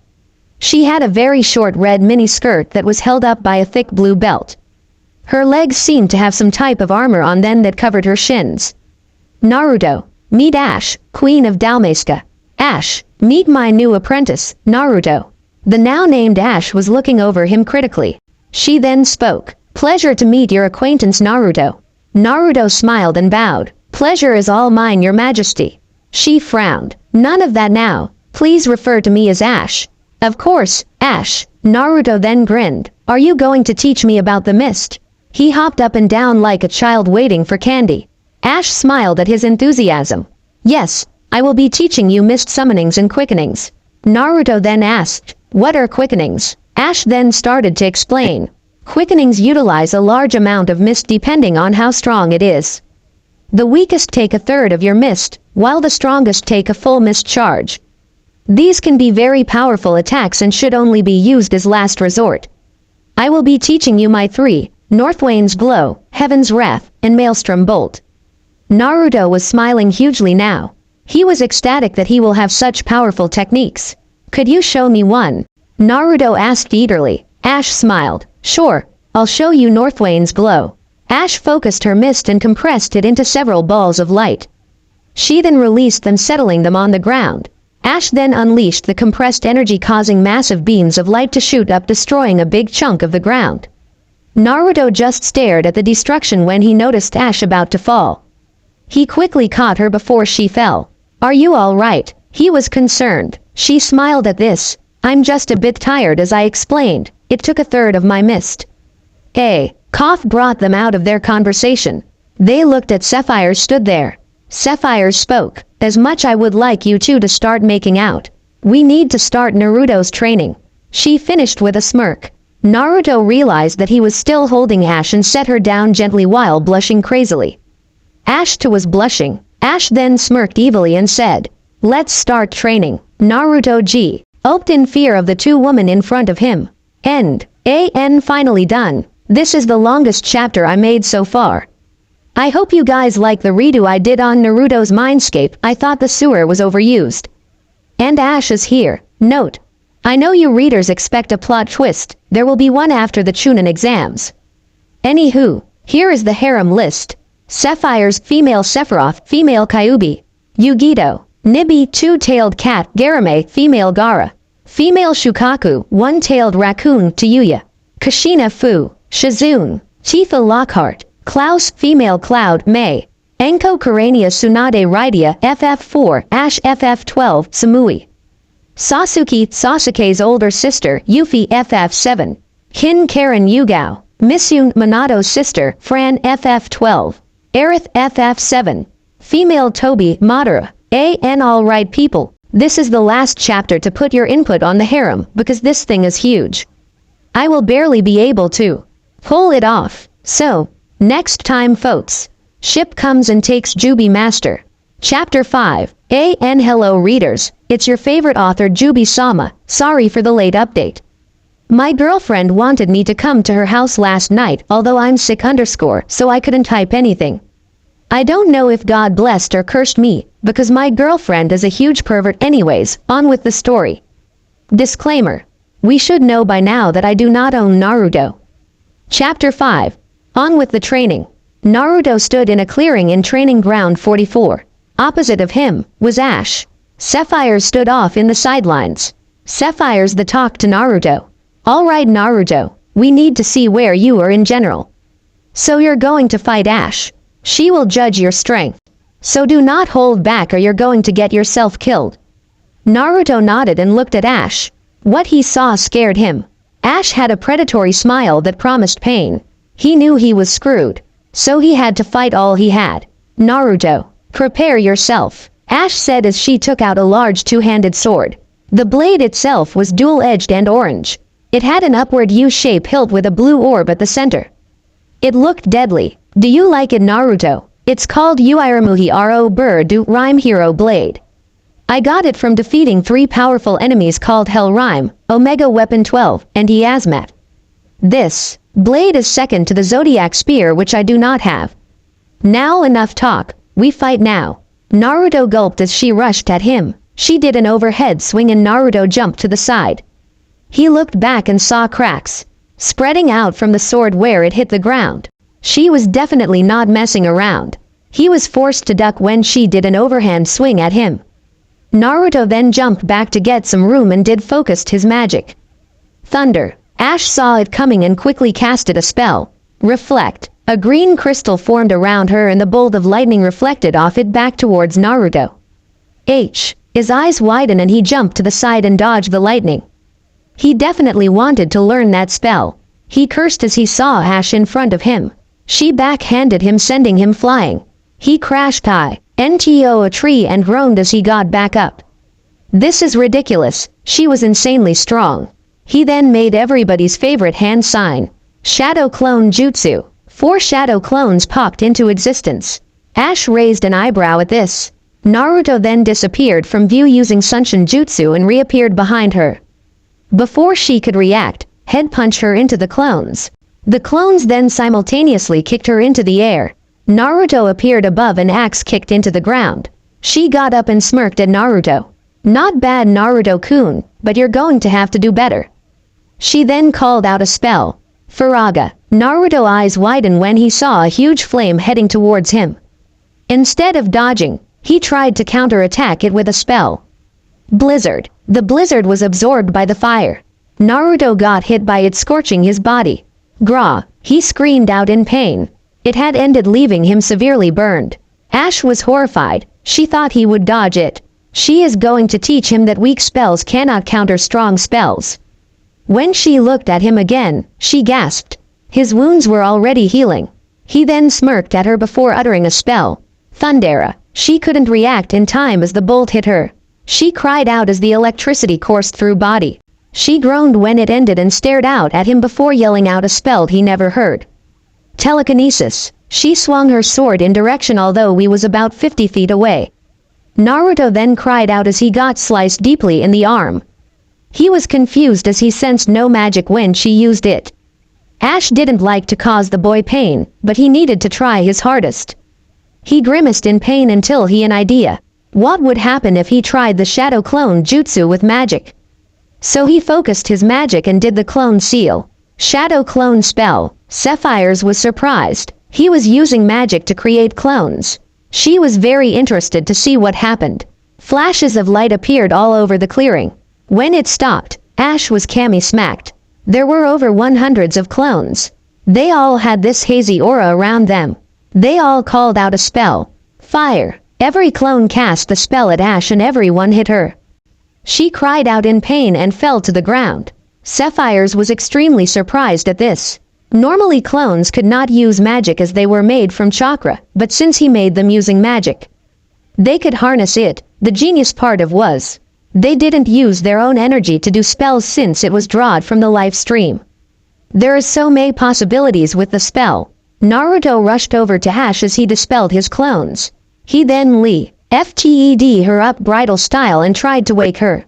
She had a very short red mini skirt that was held up by a thick blue belt. Her legs seemed to have some type of armor on them that covered her shins. Naruto, meet Ash, Queen of Dalmasca. Ash, meet my new apprentice, Naruto. The now named Ash was looking over him critically. She then spoke. Pleasure to meet your acquaintance, Naruto. Naruto smiled and bowed. Pleasure is all mine, your majesty. She frowned. None of that now. Please refer to me as Ash. Of course, Ash. Naruto then grinned. Are you going to teach me about the mist? He hopped up and down like a child waiting for candy. Ash smiled at his enthusiasm. Yes, I will be teaching you mist summonings and quickenings. Naruto then asked, "What are quickenings?" Ash then started to explain. Quickenings utilize a large amount of mist depending on how strong it is. The weakest take a third of your mist, while the strongest take a full mist charge. These can be very powerful attacks and should only be used as last resort. I will be teaching you my three, Northwain's Glow, Heaven's Wrath, and Maelstrom Bolt. Naruto was smiling hugely now. He was ecstatic that he will have such powerful techniques. Could you show me one? Naruto asked eagerly. Ash smiled. Sure, I'll show you Northwain's Glow. Ash focused her mist and compressed it into several balls of light. She then released them, settling them on the ground. Ash then unleashed the compressed energy, causing massive beams of light to shoot up, destroying a big chunk of the ground. Naruto just stared at the destruction when he noticed Ash about to fall. He quickly caught her before she fell. Are you all right? He was concerned. She smiled at this. I'm just a bit tired, as I explained. It took a third of my mist. Cough brought them out of their conversation. They looked at Sapphire stood there. Sapphire spoke. As much I would like you two to start making out. We need to start Naruto's training. She finished with a smirk. Naruto realized that he was still holding Ash and set her down gently while blushing crazily. Ash too was blushing. Ash then smirked evilly and said, "Let's start training." Naruto gulped in fear of the two women in front of him. Finally done. This is the longest chapter I made so far. I hope you guys like the redo I did on Naruto's Mindscape. I thought the sewer was overused. And Ash is here. Note: I know you readers expect a plot twist. There will be one after the Chunin exams. Anywho, here is the harem list. Sapphire's female Sephiroth, female Kyuubi. Yugito, Nibi, two-tailed cat, Garame, female Gaara. Female Shukaku, one-tailed raccoon, Tayuya. Kushina Fu, Shizune. Tifa Lockhart. Klaus, female Cloud, May. Enko Karania Tsunade Rydia, FF4, Ash FF12, Samui. Sasuke, Sasuke's older sister, Yuffie FF7. Hin Karen Yugao. Misyun, Minato's sister, Fran FF12. Aerith FF7. Female Toby, Madara. Alright people, this is the last chapter to put your input on the harem, because this thing is huge. I will barely be able to pull it off. So, next time folks, ship comes and takes Jubi Master. Chapter 5. Hello readers, it's your favorite author Jubi-sama. Sorry for the late update. My girlfriend wanted me to come to her house last night, although I'm sick so I couldn't type anything. I don't know if God blessed or cursed me, because my girlfriend is a huge pervert anyways. On with the story. Disclaimer. We should know by now that I do not own Naruto. Chapter 5. On with the training. Naruto stood in a clearing in Training Ground 44. Opposite of him was Ash. Sapphire stood off in the sidelines. Sapphire's the talk to Naruto. Alright Naruto, we need to see where you are in general. So you're going to fight Ash. She will judge your strength. So do not hold back or you're going to get yourself killed. Naruto nodded and looked at Ash. What he saw scared him. Ash had a predatory smile that promised pain. He knew he was screwed. So he had to fight all he had. Naruto, prepare yourself, Ash said as she took out a large two-handed sword. The blade itself was dual-edged and orange. It had an upward U-shape hilt with a blue orb at the center. It looked deadly. Do you like it Naruto? It's called Uiramuhi Ro Bur-Du Rhyme Hero Blade. I got it from defeating 3 powerful enemies called Hell Rhyme, Omega Weapon 12, and Iazmat. This blade is second to the Zodiac Spear, which I do not have. Now enough talk, we fight now. Naruto gulped as she rushed at him. She did an overhead swing and Naruto jumped to the side. He looked back and saw cracks spreading out from the sword where it hit the ground. She was definitely not messing around. He was forced to duck when she did an overhand swing at him. Naruto then jumped back to get some room and focused his magic. Thunder. Ash saw it coming and quickly casted a spell. Reflect. A green crystal formed around her and the bolt of lightning reflected off it back towards Naruto. His eyes widened and he jumped to the side and dodged the lightning. He definitely wanted to learn that spell. He cursed as he saw Ash in front of him. She backhanded him, sending him flying. He crashed high into a tree and groaned as he got back up. This is ridiculous, she was insanely strong. He then made everybody's favorite hand sign. Shadow Clone Jutsu. 4 shadow clones popped into existence. Ash raised an eyebrow at this. Naruto then disappeared from view using Sunshin Jutsu and reappeared behind her. Before she could react, head punch her into the clones. The clones then simultaneously kicked her into the air. Naruto appeared above and axe kicked into the ground. She got up and smirked at Naruto. Not bad, Naruto-kun, but you're going to have to do better. She then called out a spell. Faraga. Naruto's eyes widened when he saw a huge flame heading towards him. Instead of dodging, he tried to counterattack it with a spell. Blizzard. The blizzard was absorbed by the fire. Naruto got hit by it, scorching his body. Gra. He screamed out in pain. It had ended, leaving him severely burned. Ash was horrified. She thought he would dodge it. She is going to teach him that weak spells cannot counter strong spells. When she looked at him again, she gasped. His wounds were already healing. He then smirked at her before uttering a spell. Thundera. She couldn't react in time as the bolt hit her. She cried out as the electricity coursed through body. She groaned when it ended and stared out at him before yelling out a spell he never heard. Telekinesis. She swung her sword in direction although he was about 50 feet away. Naruto then cried out as he got sliced deeply in the arm. He was confused as he sensed no magic when she used it. Ash didn't like to cause the boy pain, but he needed to try his hardest. He grimaced in pain until he had an idea. What would happen if he tried the Shadow Clone Jutsu with magic? So he focused his magic and did the clone seal. Shadow Clone spell. Sapphires was surprised. He was using magic to create clones. She was very interested to see what happened. Flashes of light appeared all over the clearing. When it stopped, Ash was kami smacked. There were over 100 of clones. They all had this hazy aura around them. They all called out a spell. Fire. Every clone cast the spell at Ash and everyone hit her. She cried out in pain and fell to the ground. Sapphires was extremely surprised at this. Normally clones could not use magic as they were made from chakra, but since he made them using magic, they could harness it. The genius part of was, they didn't use their own energy to do spells since it was drawn from the life stream. There are so many possibilities with the spell. Naruto rushed over to Ash as he dispelled his clones. He then FGED her up bridal style and tried to wake her.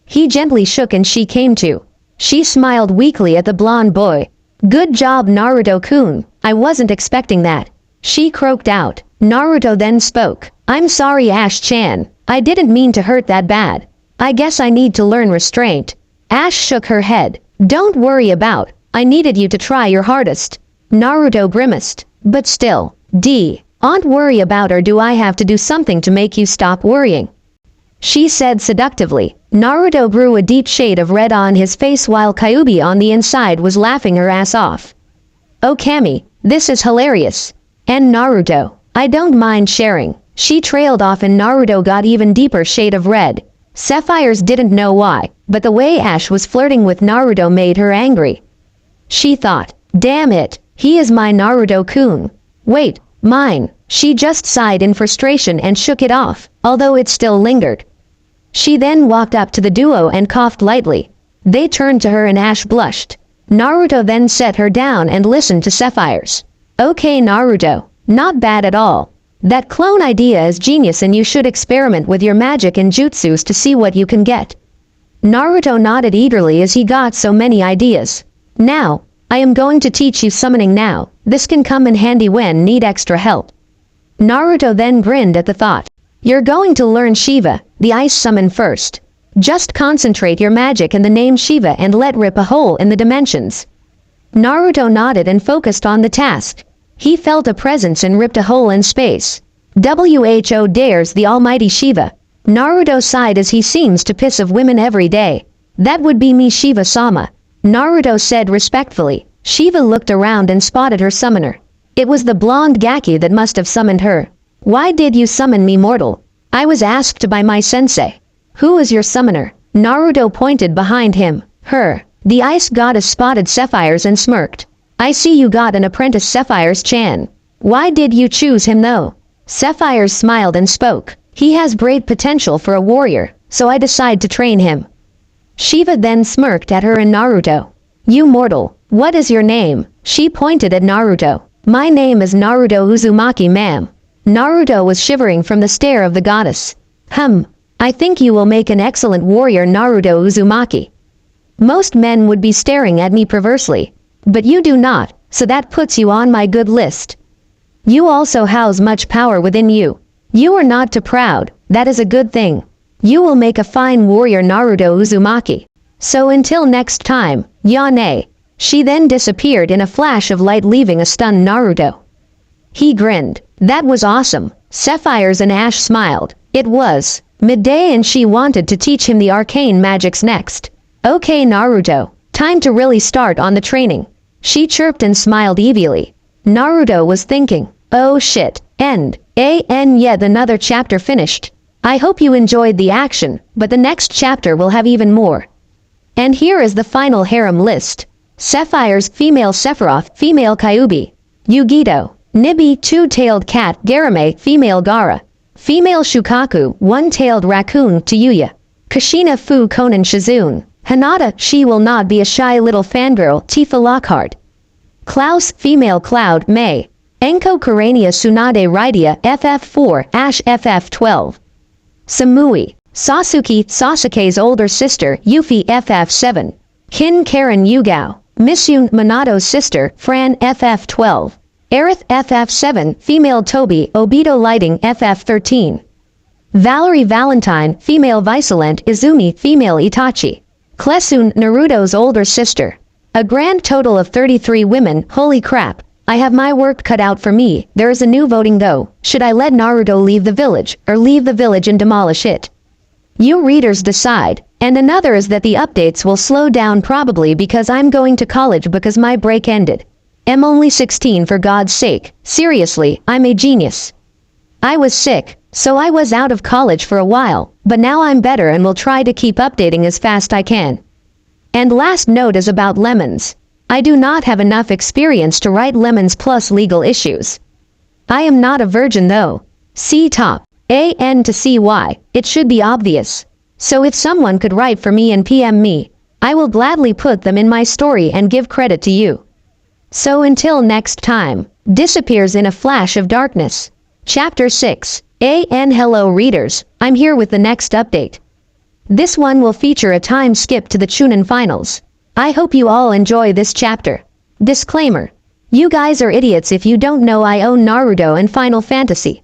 He gently shook and she came to. She smiled weakly at the blonde boy. Good job, Naruto-kun. I wasn't expecting that. She croaked out. Naruto then spoke. I'm sorry, Ash-chan. I didn't mean to hurt that bad. I guess I need to learn restraint. Ash shook her head. Don't worry about. I needed you to try your hardest. Naruto grimaced. But still, aren't worry about, or do I have to do something to make you stop worrying? She said seductively. Naruto grew a deep shade of red on his face while Kyuubi on the inside was laughing her ass off. Oh Kami, this is hilarious. And Naruto, I don't mind sharing. She trailed off and Naruto got even deeper shade of red. Sapphires didn't know why, but the way Ash was flirting with Naruto made her angry. She thought, damn it, he is my Naruto-kun. Wait, mine. She just sighed in frustration and shook it off, although it still lingered. She then walked up to the duo and coughed lightly. They turned to her and Ash blushed. Naruto then set her down and listened to Sapphires. Okay Naruto, not bad at all. That clone idea is genius and you should experiment with your magic and jutsus to see what you can get. Naruto nodded eagerly as he got so many ideas. Now, I am going to teach you summoning now. This can come in handy when need extra help. Naruto then grinned at the thought. You're going to learn Shiva, the ice summon first. Just concentrate your magic in the name Shiva and let rip a hole in the dimensions. Naruto nodded and focused on the task. He felt a presence and ripped a hole in space. Who dares the almighty Shiva? Naruto sighed as he seems to piss of women every day. That would be me Shiva-sama. Naruto said respectfully. Shiva looked around and spotted her summoner. It was the blonde Gaki that must have summoned her. Why did you summon me, mortal? I was asked by my sensei. Who is your summoner? Naruto pointed behind him. Her. The ice goddess spotted Sapphires and smirked. I see you got an apprentice, Sapphires-chan. Why did you choose him though? Sapphires smiled and spoke. He has great potential for a warrior. so I decide to train him. Shiva then smirked at her and Naruto. You mortal, what is your name? She pointed at Naruto. My name is Naruto Uzumaki, ma'am. Naruto was shivering from the stare of the goddess. I think you will make an excellent warrior, Naruto Uzumaki. Most men would be staring at me perversely, but you do not, so that puts you on my good list. You also house much power within you. You are not too proud, that is a good thing. You will make a fine warrior, Naruto Uzumaki. So until next time, Yane. She then disappeared in a flash of light, leaving a stunned Naruto. He grinned. That was awesome. Sapphires and Ash smiled. It was midday and she wanted to teach him the arcane magics next. Okay Naruto, time to really start on the training. She chirped and smiled evilly. Naruto was thinking, oh shit, yet another chapter finished. I hope you enjoyed the action, but the next chapter will have even more. And here is the final harem list. Sapphire's female Sephiroth, female Kyuubi. Yugito, Nibi, two-tailed cat, Garame, female Gaara. Female Shukaku, one-tailed raccoon, Tayuya. Kushina Fu Konan Shizune. Hinata, she will not be a shy little fangirl, Tifa Lockhart. Klaus, female Cloud, May. Enko Karania Tsunade Rydia, FF4, Ash FF12. Samui, Sasuke, Sasuke's older sister, Yuffie FF7. Kin Karen Yugao. Misyun, Minato's sister, Fran FF12. Aerith FF7, female Toby, Obito Lighting FF13. Valerie Valentine, female Visolent, Izumi, female Itachi. Klesun, Naruto's older sister. A grand total of 33 women, holy crap. I have my work cut out for me. There is a new voting though. Should I let Naruto leave the village, or leave the village and demolish it? You readers decide. And another is that the updates will slow down probably because I'm going to college because my break ended. I'm only 16 for God's sake. Seriously, I'm a genius. I was sick, so I was out of college for a while, but now I'm better and will try to keep updating as fast I can. And last note is about lemons. I do not have enough experience to write lemons plus legal issues. I am not a virgin though. See top. AN to CY, it should be obvious. So if someone could write for me and PM me, I will gladly put them in my story and give credit to you. So until next time, disappears in a flash of darkness. Chapter 6, AN. Hello readers, I'm here with the next update. This one will feature a time skip to the Chunin finals. I hope you all enjoy this chapter. Disclaimer. You guys are idiots if you don't know I own Naruto and Final Fantasy.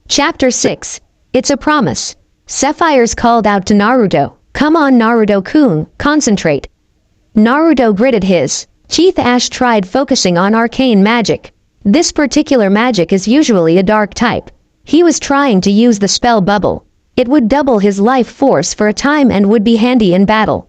Chapter 6. It's a promise. Sapphire's called out to Naruto. Come on Naruto-kun, concentrate. Naruto gritted his teeth. Ash tried focusing on arcane magic. This particular magic is usually a dark type. He was trying to use the spell bubble. It would double his life force for a time and would be handy in battle.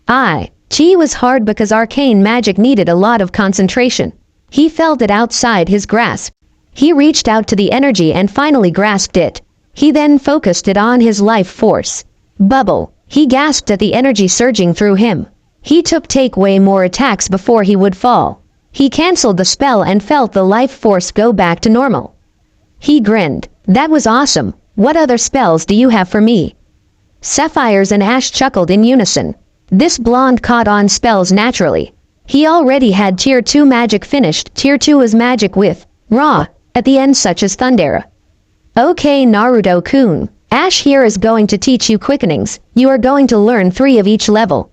Chi was hard because arcane magic needed a lot of concentration. He felt it outside his grasp. He reached out to the energy and finally grasped it. He then focused it on his life force. Bubble. He gasped at the energy surging through him. He take way more attacks before he would fall. He cancelled the spell and felt the life force go back to normal. He grinned. That was awesome. What other spells do you have for me? Sapphires and Ash chuckled in unison. This blonde caught on spells naturally. He already had tier 2 magic finished. Tier 2 is magic with Ra at the end, such as Thundera. Okay Naruto-kun, Ash here is going to teach you quickenings. You are going to learn 3 of each level.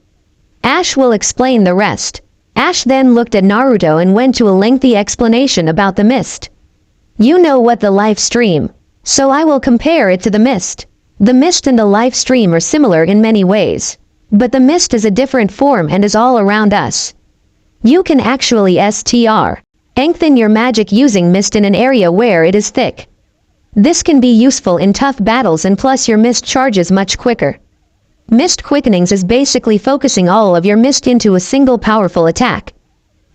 Ash will explain the rest. Ash then looked at Naruto and went to a lengthy explanation about the mist. You know what the life stream, so I will compare it to the mist. The mist and the life stream are similar in many ways, but the mist is a different form and is all around us. You can actually strengthen your magic using mist in an area where it is thick. This can be useful in tough battles and plus your mist charges much quicker. Mist quickenings is basically focusing all of your mist into a single powerful attack.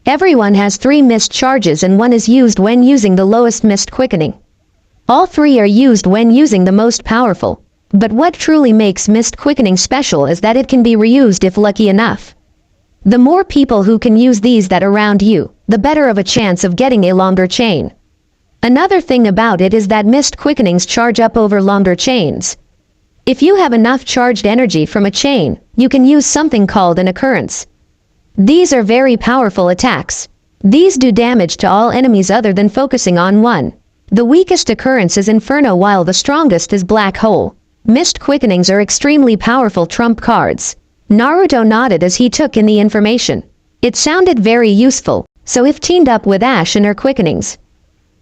Everyone has 3 mist charges and 1 is used when using the lowest mist quickening. All 3 are used when using the most powerful. But what truly makes mist quickening special is that it can be reused if lucky enough. The more people who can use these that around you, the better of a chance of getting a longer chain. Another thing about it is that mist quickenings charge up over longer chains. If you have enough charged energy from a chain, you can use something called an occurrence. These are very powerful attacks. These do damage to all enemies other than focusing on one. The weakest occurrence is Inferno while the strongest is Black Hole. Mist Quickenings are extremely powerful trump cards. Naruto nodded as he took in the information. It sounded very useful, so if teamed up with Ash and her Quickenings,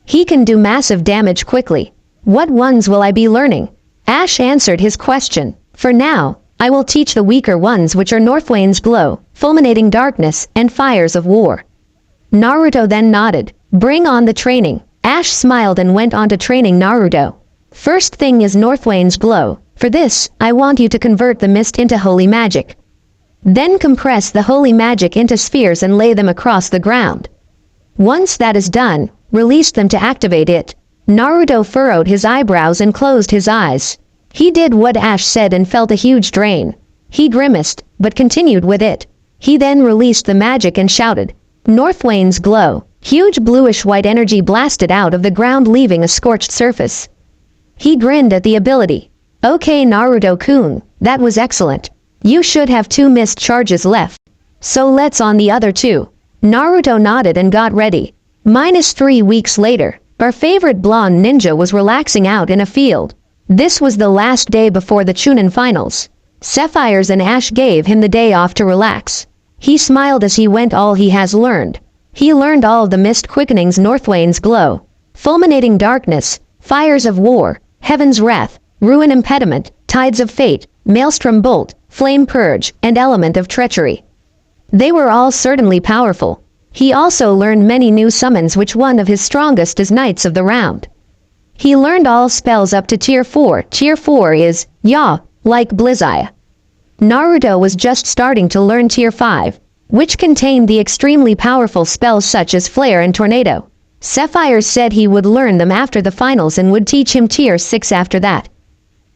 he can do massive damage quickly. What ones will I be learning? Ash answered his question. For now, I will teach the weaker ones which are Northwain's Glow, Fulminating Darkness, and Fires of War. Naruto then nodded. Bring on the training. Ash smiled and went on to training Naruto. First thing is Northwain's Glow. For this, I want you to convert the mist into holy magic. Then compress the holy magic into spheres and lay them across the ground. Once that is done, release them to activate it. Naruto furrowed his eyebrows and closed his eyes. He did what Ash said and felt a huge drain. He grimaced, but continued with it. He then released the magic and shouted, Northwain's Glow. Huge bluish-white energy blasted out of the ground leaving a scorched surface. He grinned at the ability. Okay Naruto-kun, that was excellent. You should have 2 mist charges left. So let's on the other 2. Naruto nodded and got ready. -3 weeks later, our favorite blonde ninja was relaxing out in a field. This was the last day before the Chunin finals. Sapphires and Ash gave him the day off to relax. He smiled as he went all he has learned. He learned all of the Mist Quickenings, Northwain's Glow, Fulminating Darkness, Fires of War, Heaven's Wrath, Ruin Impediment, Tides of Fate, Maelstrom Bolt, Flame Purge, and Element of Treachery. They were all certainly powerful. He also learned many new summons, which one of his strongest is Knights of the Round. He learned all spells up to Tier 4. Tier 4 is, like Blizaya. Naruto was just starting to learn Tier 5, which contained the extremely powerful spells such as Flare and Tornado. Sapphire said he would learn them after the finals and would teach him Tier 6 after that.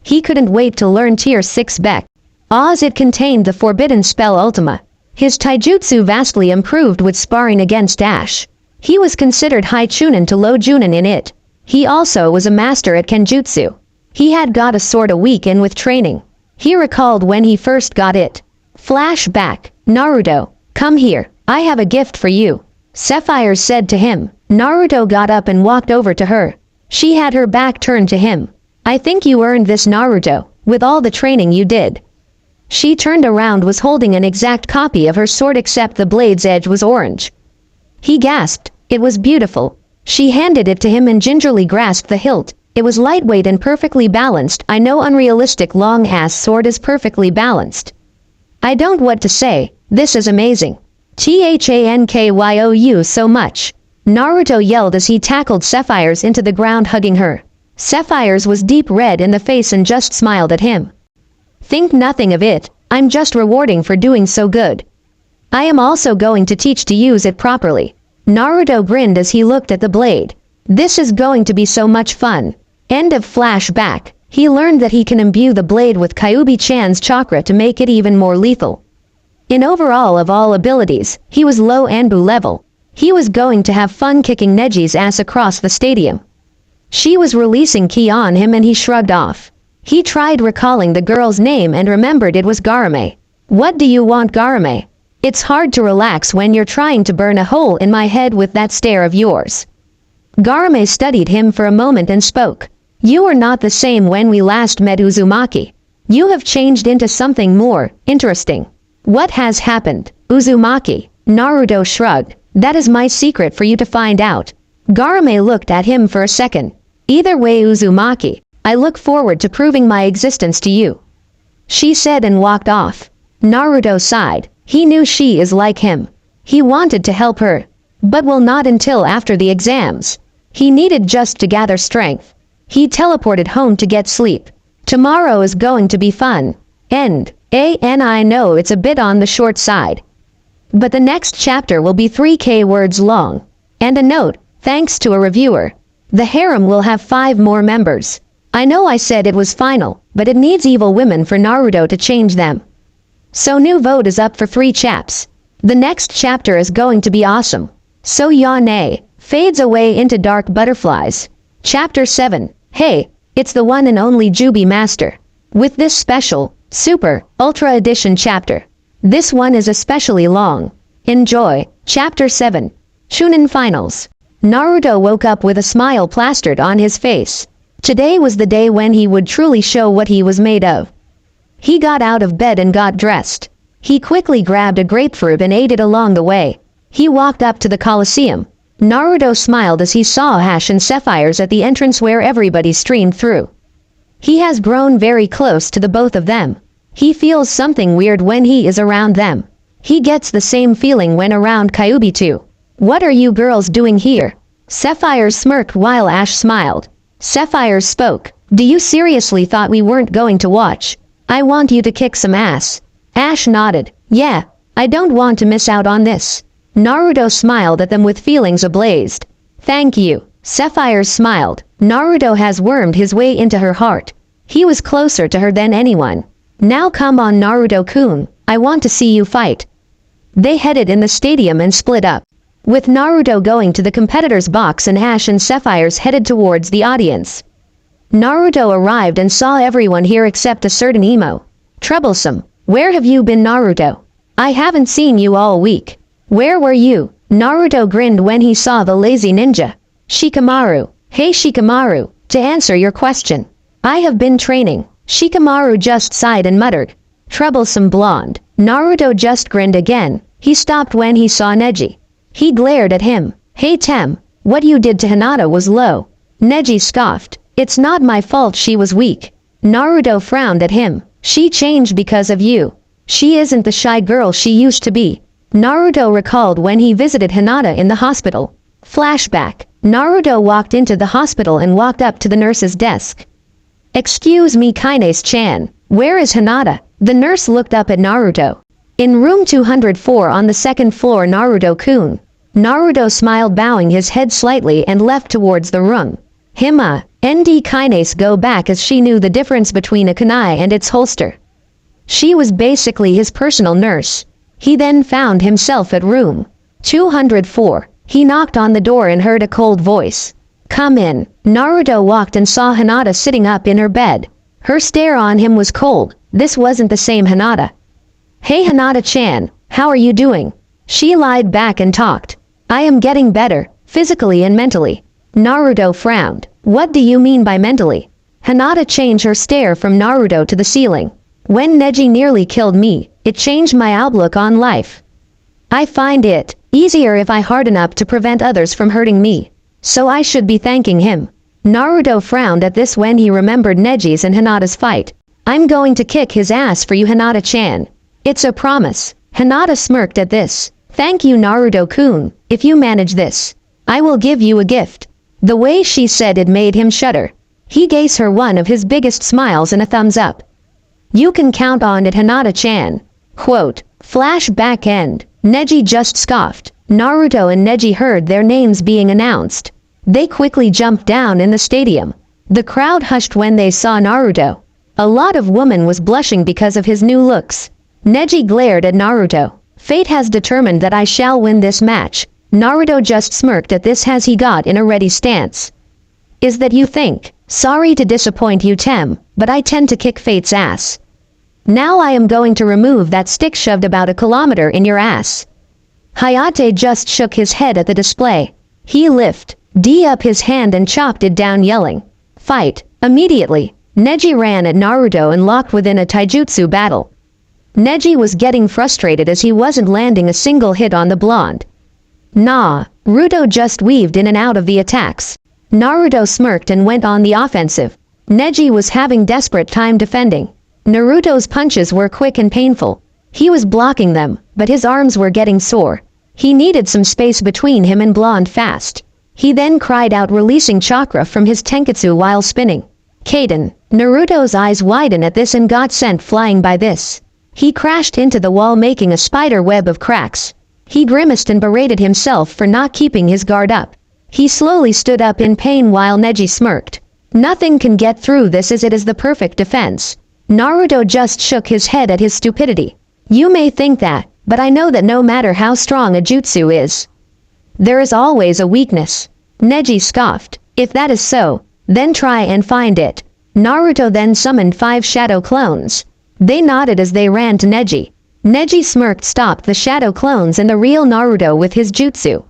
He couldn't wait to learn Tier 6 Beck. As it contained the forbidden spell Ultima. His taijutsu vastly improved with sparring against Ash. He was considered high Chunin to low Junin in it. He also was a master at Kenjutsu. He had got a sword a week in with training. He recalled when he first got it. Flashback. Naruto, come here, I have a gift for you. Sapphire said to him. Naruto got up and walked over to her. She had her back turned to him. I think you earned this, Naruto, with all the training you did. She turned around, was holding an exact copy of her sword except the blade's edge was orange. He gasped. It was beautiful. She handed it to him and gingerly grasped the hilt. It was lightweight and perfectly balanced. I know unrealistic long-ass sword is perfectly balanced. I don't what to say. This is amazing. Thankyu so much. Naruto yelled as he tackled Sapphires into the ground, hugging her. Sapphires was deep red in the face and just smiled at him. Think nothing of it, I'm just rewarding for doing so good. I am also going to teach to use it properly. Naruto grinned as he looked at the blade. This is going to be so much fun. End of flashback. He learned that he can imbue the blade with Kyuubi-chan's chakra to make it even more lethal. In overall of all abilities, he was low Anbu level. He was going to have fun kicking Neji's ass across the stadium. She was releasing ki on him and he shrugged off. He tried recalling the girl's name and remembered it was Garame. What do you want, Garame? It's hard to relax when you're trying to burn a hole in my head with that stare of yours. Garame studied him for a moment and spoke. You were not the same when we last met, Uzumaki. You have changed into something more interesting. What has happened, Uzumaki? Naruto shrugged. That is my secret for you to find out. Garame looked at him for a second. Either way, Uzumaki, I look forward to proving my existence to you. She said and walked off. Naruto sighed. He knew she is like him. He wanted to help her, but will not until after the exams. He needed just to gather strength. He teleported home to get sleep. Tomorrow is going to be fun. And I know it's a bit on the short side, but the next chapter will be 3K words long. And a note, thanks to a reviewer. The harem will have 5 more members. I know I said it was final, but it needs evil women for Naruto to change them. So new vote is up for 3 chaps. The next chapter is going to be awesome. So Yane fades away into dark butterflies. Chapter 7. Hey, it's the one and only Jubi Master. with this special, super, ultra edition chapter. This one is especially long. Enjoy. Chapter 7. Chunin Finals. Naruto woke up with a smile plastered on his face. Today was the day when he would truly show what he was made of. He got out of bed and got dressed. He quickly grabbed a grapefruit and ate it along the way. He walked up to the Colosseum. Naruto smiled as he saw Ash and Sapphires at the entrance where everybody streamed through. He has grown very close to the both of them. He feels something weird when he is around them. He gets the same feeling when around Kyuubi too. What are you girls doing here? Sapphires smirked while Ash smiled. Sapphires spoke. Do you seriously thought we weren't going to watch? I want you to kick some ass. Ash nodded. Yeah, I don't want to miss out on this. Naruto smiled at them with feelings ablazed. Thank you. Sapphires smiled. Naruto has wormed his way into her heart. He was closer to her than anyone. Now come on Naruto-kun, I want to see you fight. They headed in the stadium and split up, with Naruto going to the competitor's box and Ash and Sapphires headed towards the audience. Naruto arrived and saw everyone here except a certain emo. Troublesome. Where have you been, Naruto? I haven't seen you all week. Where were you? Naruto grinned when he saw the lazy ninja. Shikamaru. Hey Shikamaru, to answer your question. I have been training. Shikamaru just sighed and muttered. Troublesome blonde. Naruto just grinned again. He stopped when he saw Neji. He glared at him. Hey Tem, what you did to Hinata was low. Neji scoffed. It's not my fault she was weak. Naruto frowned at him. She changed because of you. She isn't the shy girl she used to be. Naruto recalled when he visited Hinata in the hospital. Flashback. Naruto walked into the hospital and walked up to the nurse's desk. Excuse me Kaines-chan, where is Hinata? The nurse looked up at Naruto. In room 204 on the second floor Naruto-kun. Naruto smiled bowing his head slightly and left towards the room. ND Kaines go back as she knew the difference between a kunai and its holster. She was basically his personal nurse. He then found himself at room 204. He knocked on the door and heard a cold voice. Come in. Naruto walked and saw Hinata sitting up in her bed. Her stare on him was cold. This wasn't the same Hinata. Hey Hinata-chan, how are you doing? She lied back and talked. I am getting better, physically and mentally. Naruto frowned. What do you mean by mentally? Hinata changed her stare from Naruto to the ceiling. When Neji nearly killed me, it changed my outlook on life. I find it easier if I harden up to prevent others from hurting me. So I should be thanking him. Naruto frowned at this when he remembered Neji's and Hinata's fight. I'm going to kick his ass for you Hinata-chan. It's a promise. Hinata smirked at this. Thank you Naruto-kun, if you manage this, I will give you a gift. The way she said it made him shudder. He gave her one of his biggest smiles and a thumbs up. You can count on it Hinata-chan. Quote, flashback end. Neji just scoffed. Naruto and Neji heard their names being announced. They quickly jumped down in the stadium. The crowd hushed when they saw Naruto. A lot of women was blushing because of his new looks. Neji glared at Naruto. Fate has determined that I shall win this match. Naruto just smirked at this as he got in a ready stance. Is that you think? Sorry to disappoint you Tem, but I tend to kick fate's ass. Now I am going to remove that stick shoved about a kilometer in your ass. Hayate just shook his head at the display. He lifted up his hand and chopped it down yelling. Fight. Immediately, Neji ran at Naruto and locked within a taijutsu battle. Neji was getting frustrated as he wasn't landing a single hit on the blonde. Naruto just weaved in and out of the attacks. Naruto smirked and went on the offensive. Neji was having desperate time defending. Naruto's punches were quick and painful. He was blocking them, but his arms were getting sore. He needed some space between him and blonde fast. He then cried out releasing chakra from his tenketsu while spinning. Kaden. Naruto's eyes widened at this and got sent flying by this. He crashed into the wall making a spider web of cracks. He grimaced and berated himself for not keeping his guard up. He slowly stood up in pain while Neji smirked. Nothing can get through this as it is the perfect defense. Naruto just shook his head at his stupidity. You may think that, but I know that no matter how strong a jutsu is, there is always a weakness. Neji scoffed. If that is so, then try and find it. Naruto then summoned 5 shadow clones. They nodded as they ran to Neji. Neji smirked, stopped the shadow clones and the real Naruto with his jutsu.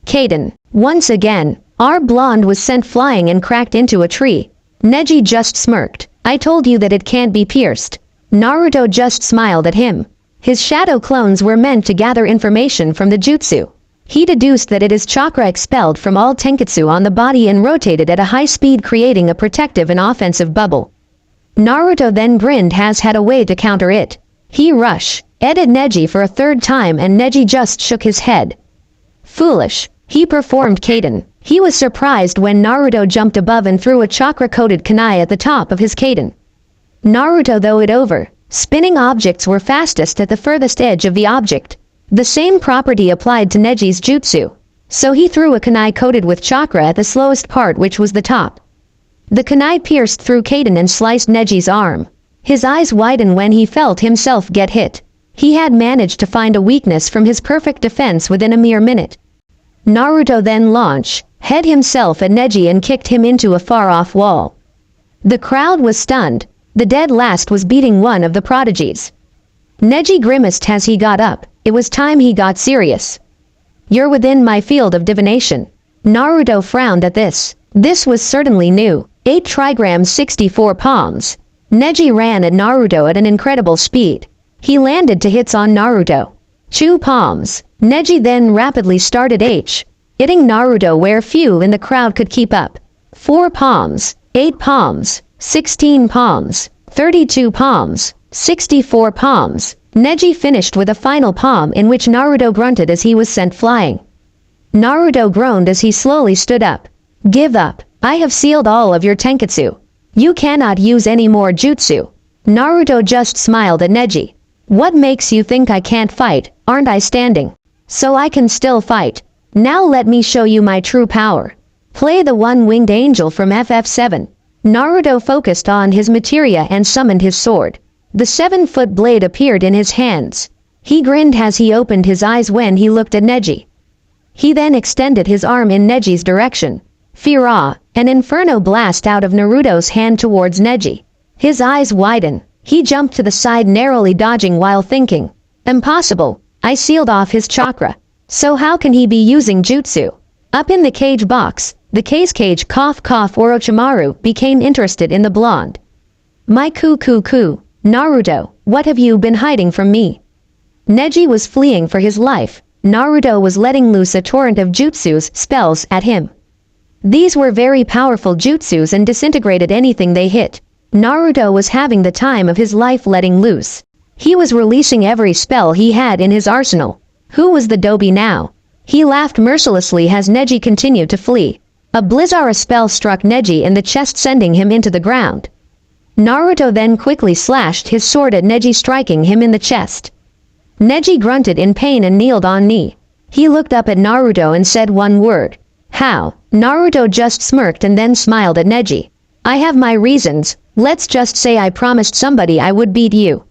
Kaden. Once again, our blonde was sent flying and cracked into a tree. Neji just smirked. I told you that it can't be pierced. Naruto just smiled at him. His shadow clones were meant to gather information from the jutsu. He deduced that it is chakra expelled from all tenketsu on the body and rotated at a high speed, creating a protective and offensive bubble. Naruto then grinned, has had a way to counter it. He rushed at Neji for a 3rd time and Neji just shook his head. Foolish. He performed Kaden. He was surprised when Naruto jumped above and threw a chakra-coated kunai at the top of his Kaden. Naruto threw it over. Spinning objects were fastest at the furthest edge of the object. The same property applied to Neji's jutsu. So he threw a kunai coated with chakra at the slowest part, which was the top. The kunai pierced through Kaden and sliced Neji's arm. His eyes widened when he felt himself get hit. He had managed to find a weakness from his perfect defense within a mere minute. Naruto then launched head himself at Neji and kicked him into a far-off wall. The crowd was stunned. The dead last was beating one of the prodigies. Neji grimaced as he got up. It was time he got serious. You're within my field of divination. Naruto frowned at this. This was certainly new. 8 trigrams 64 palms. Neji ran at Naruto at an incredible speed. He landed 2 hits on Naruto. 2 palms. Neji then rapidly started hitting Naruto where few in the crowd could keep up. 4 palms, 8 palms, 16 palms, 32 palms, 64 palms. Neji finished with a final palm in which Naruto grunted as he was sent flying. Naruto groaned as he slowly stood up. Give up. I have sealed all of your tenketsu. You cannot use any more jutsu. Naruto just smiled at Neji. What makes you think I can't fight? Aren't I standing? So I can still fight. Now let me show you my true power. Play the one-winged angel from FF7. Naruto focused on his materia and summoned his sword. The 7-foot blade appeared in his hands. He grinned as he opened his eyes when he looked at Neji. He then extended his arm in Neji's direction. Fira, an inferno blast out of Naruto's hand towards Neji. His eyes widened. He jumped to the side, narrowly dodging while thinking. Impossible. I sealed off his chakra. So how can he be using jutsu? Up in the cage box, the cage cough Orochimaru became interested in the blonde. My ku. Naruto, what have you been hiding from me? Neji was fleeing for his life. Naruto was letting loose a torrent of jutsus spells at him. These were very powerful jutsus and disintegrated anything they hit. Naruto was having the time of his life letting loose. He was releasing every spell he had in his arsenal. Who was the Dobi now? He laughed mercilessly as Neji continued to flee. A Blizzara spell struck Neji in the chest, sending him into the ground. Naruto then quickly slashed his sword at Neji, striking him in the chest. Neji grunted in pain and kneeled on knee. He looked up at Naruto and said one word. How? Naruto just smirked and then smiled at Neji. I have my reasons. Let's just say I promised somebody I would beat you.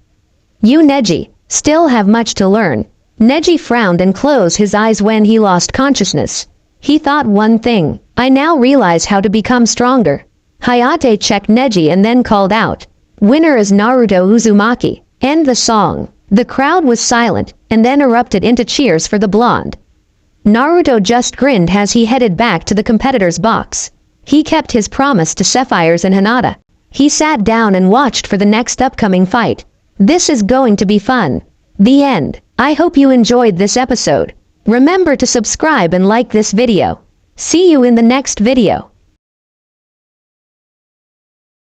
You, Neji, still have much to learn. Neji frowned and closed his eyes when he lost consciousness. He thought one thing. I now realize how to become stronger. Hayate checked Neji and then called out. Winner is Naruto Uzumaki. End the song. The crowd was silent, and then erupted into cheers for the blonde. Naruto just grinned as he headed back to the competitor's box. He kept his promise to Sapphires and Hinata. He sat down and watched for the next upcoming fight. This is going to be fun. The end. I hope you enjoyed this episode. Remember to subscribe and like this video. See you in the next video.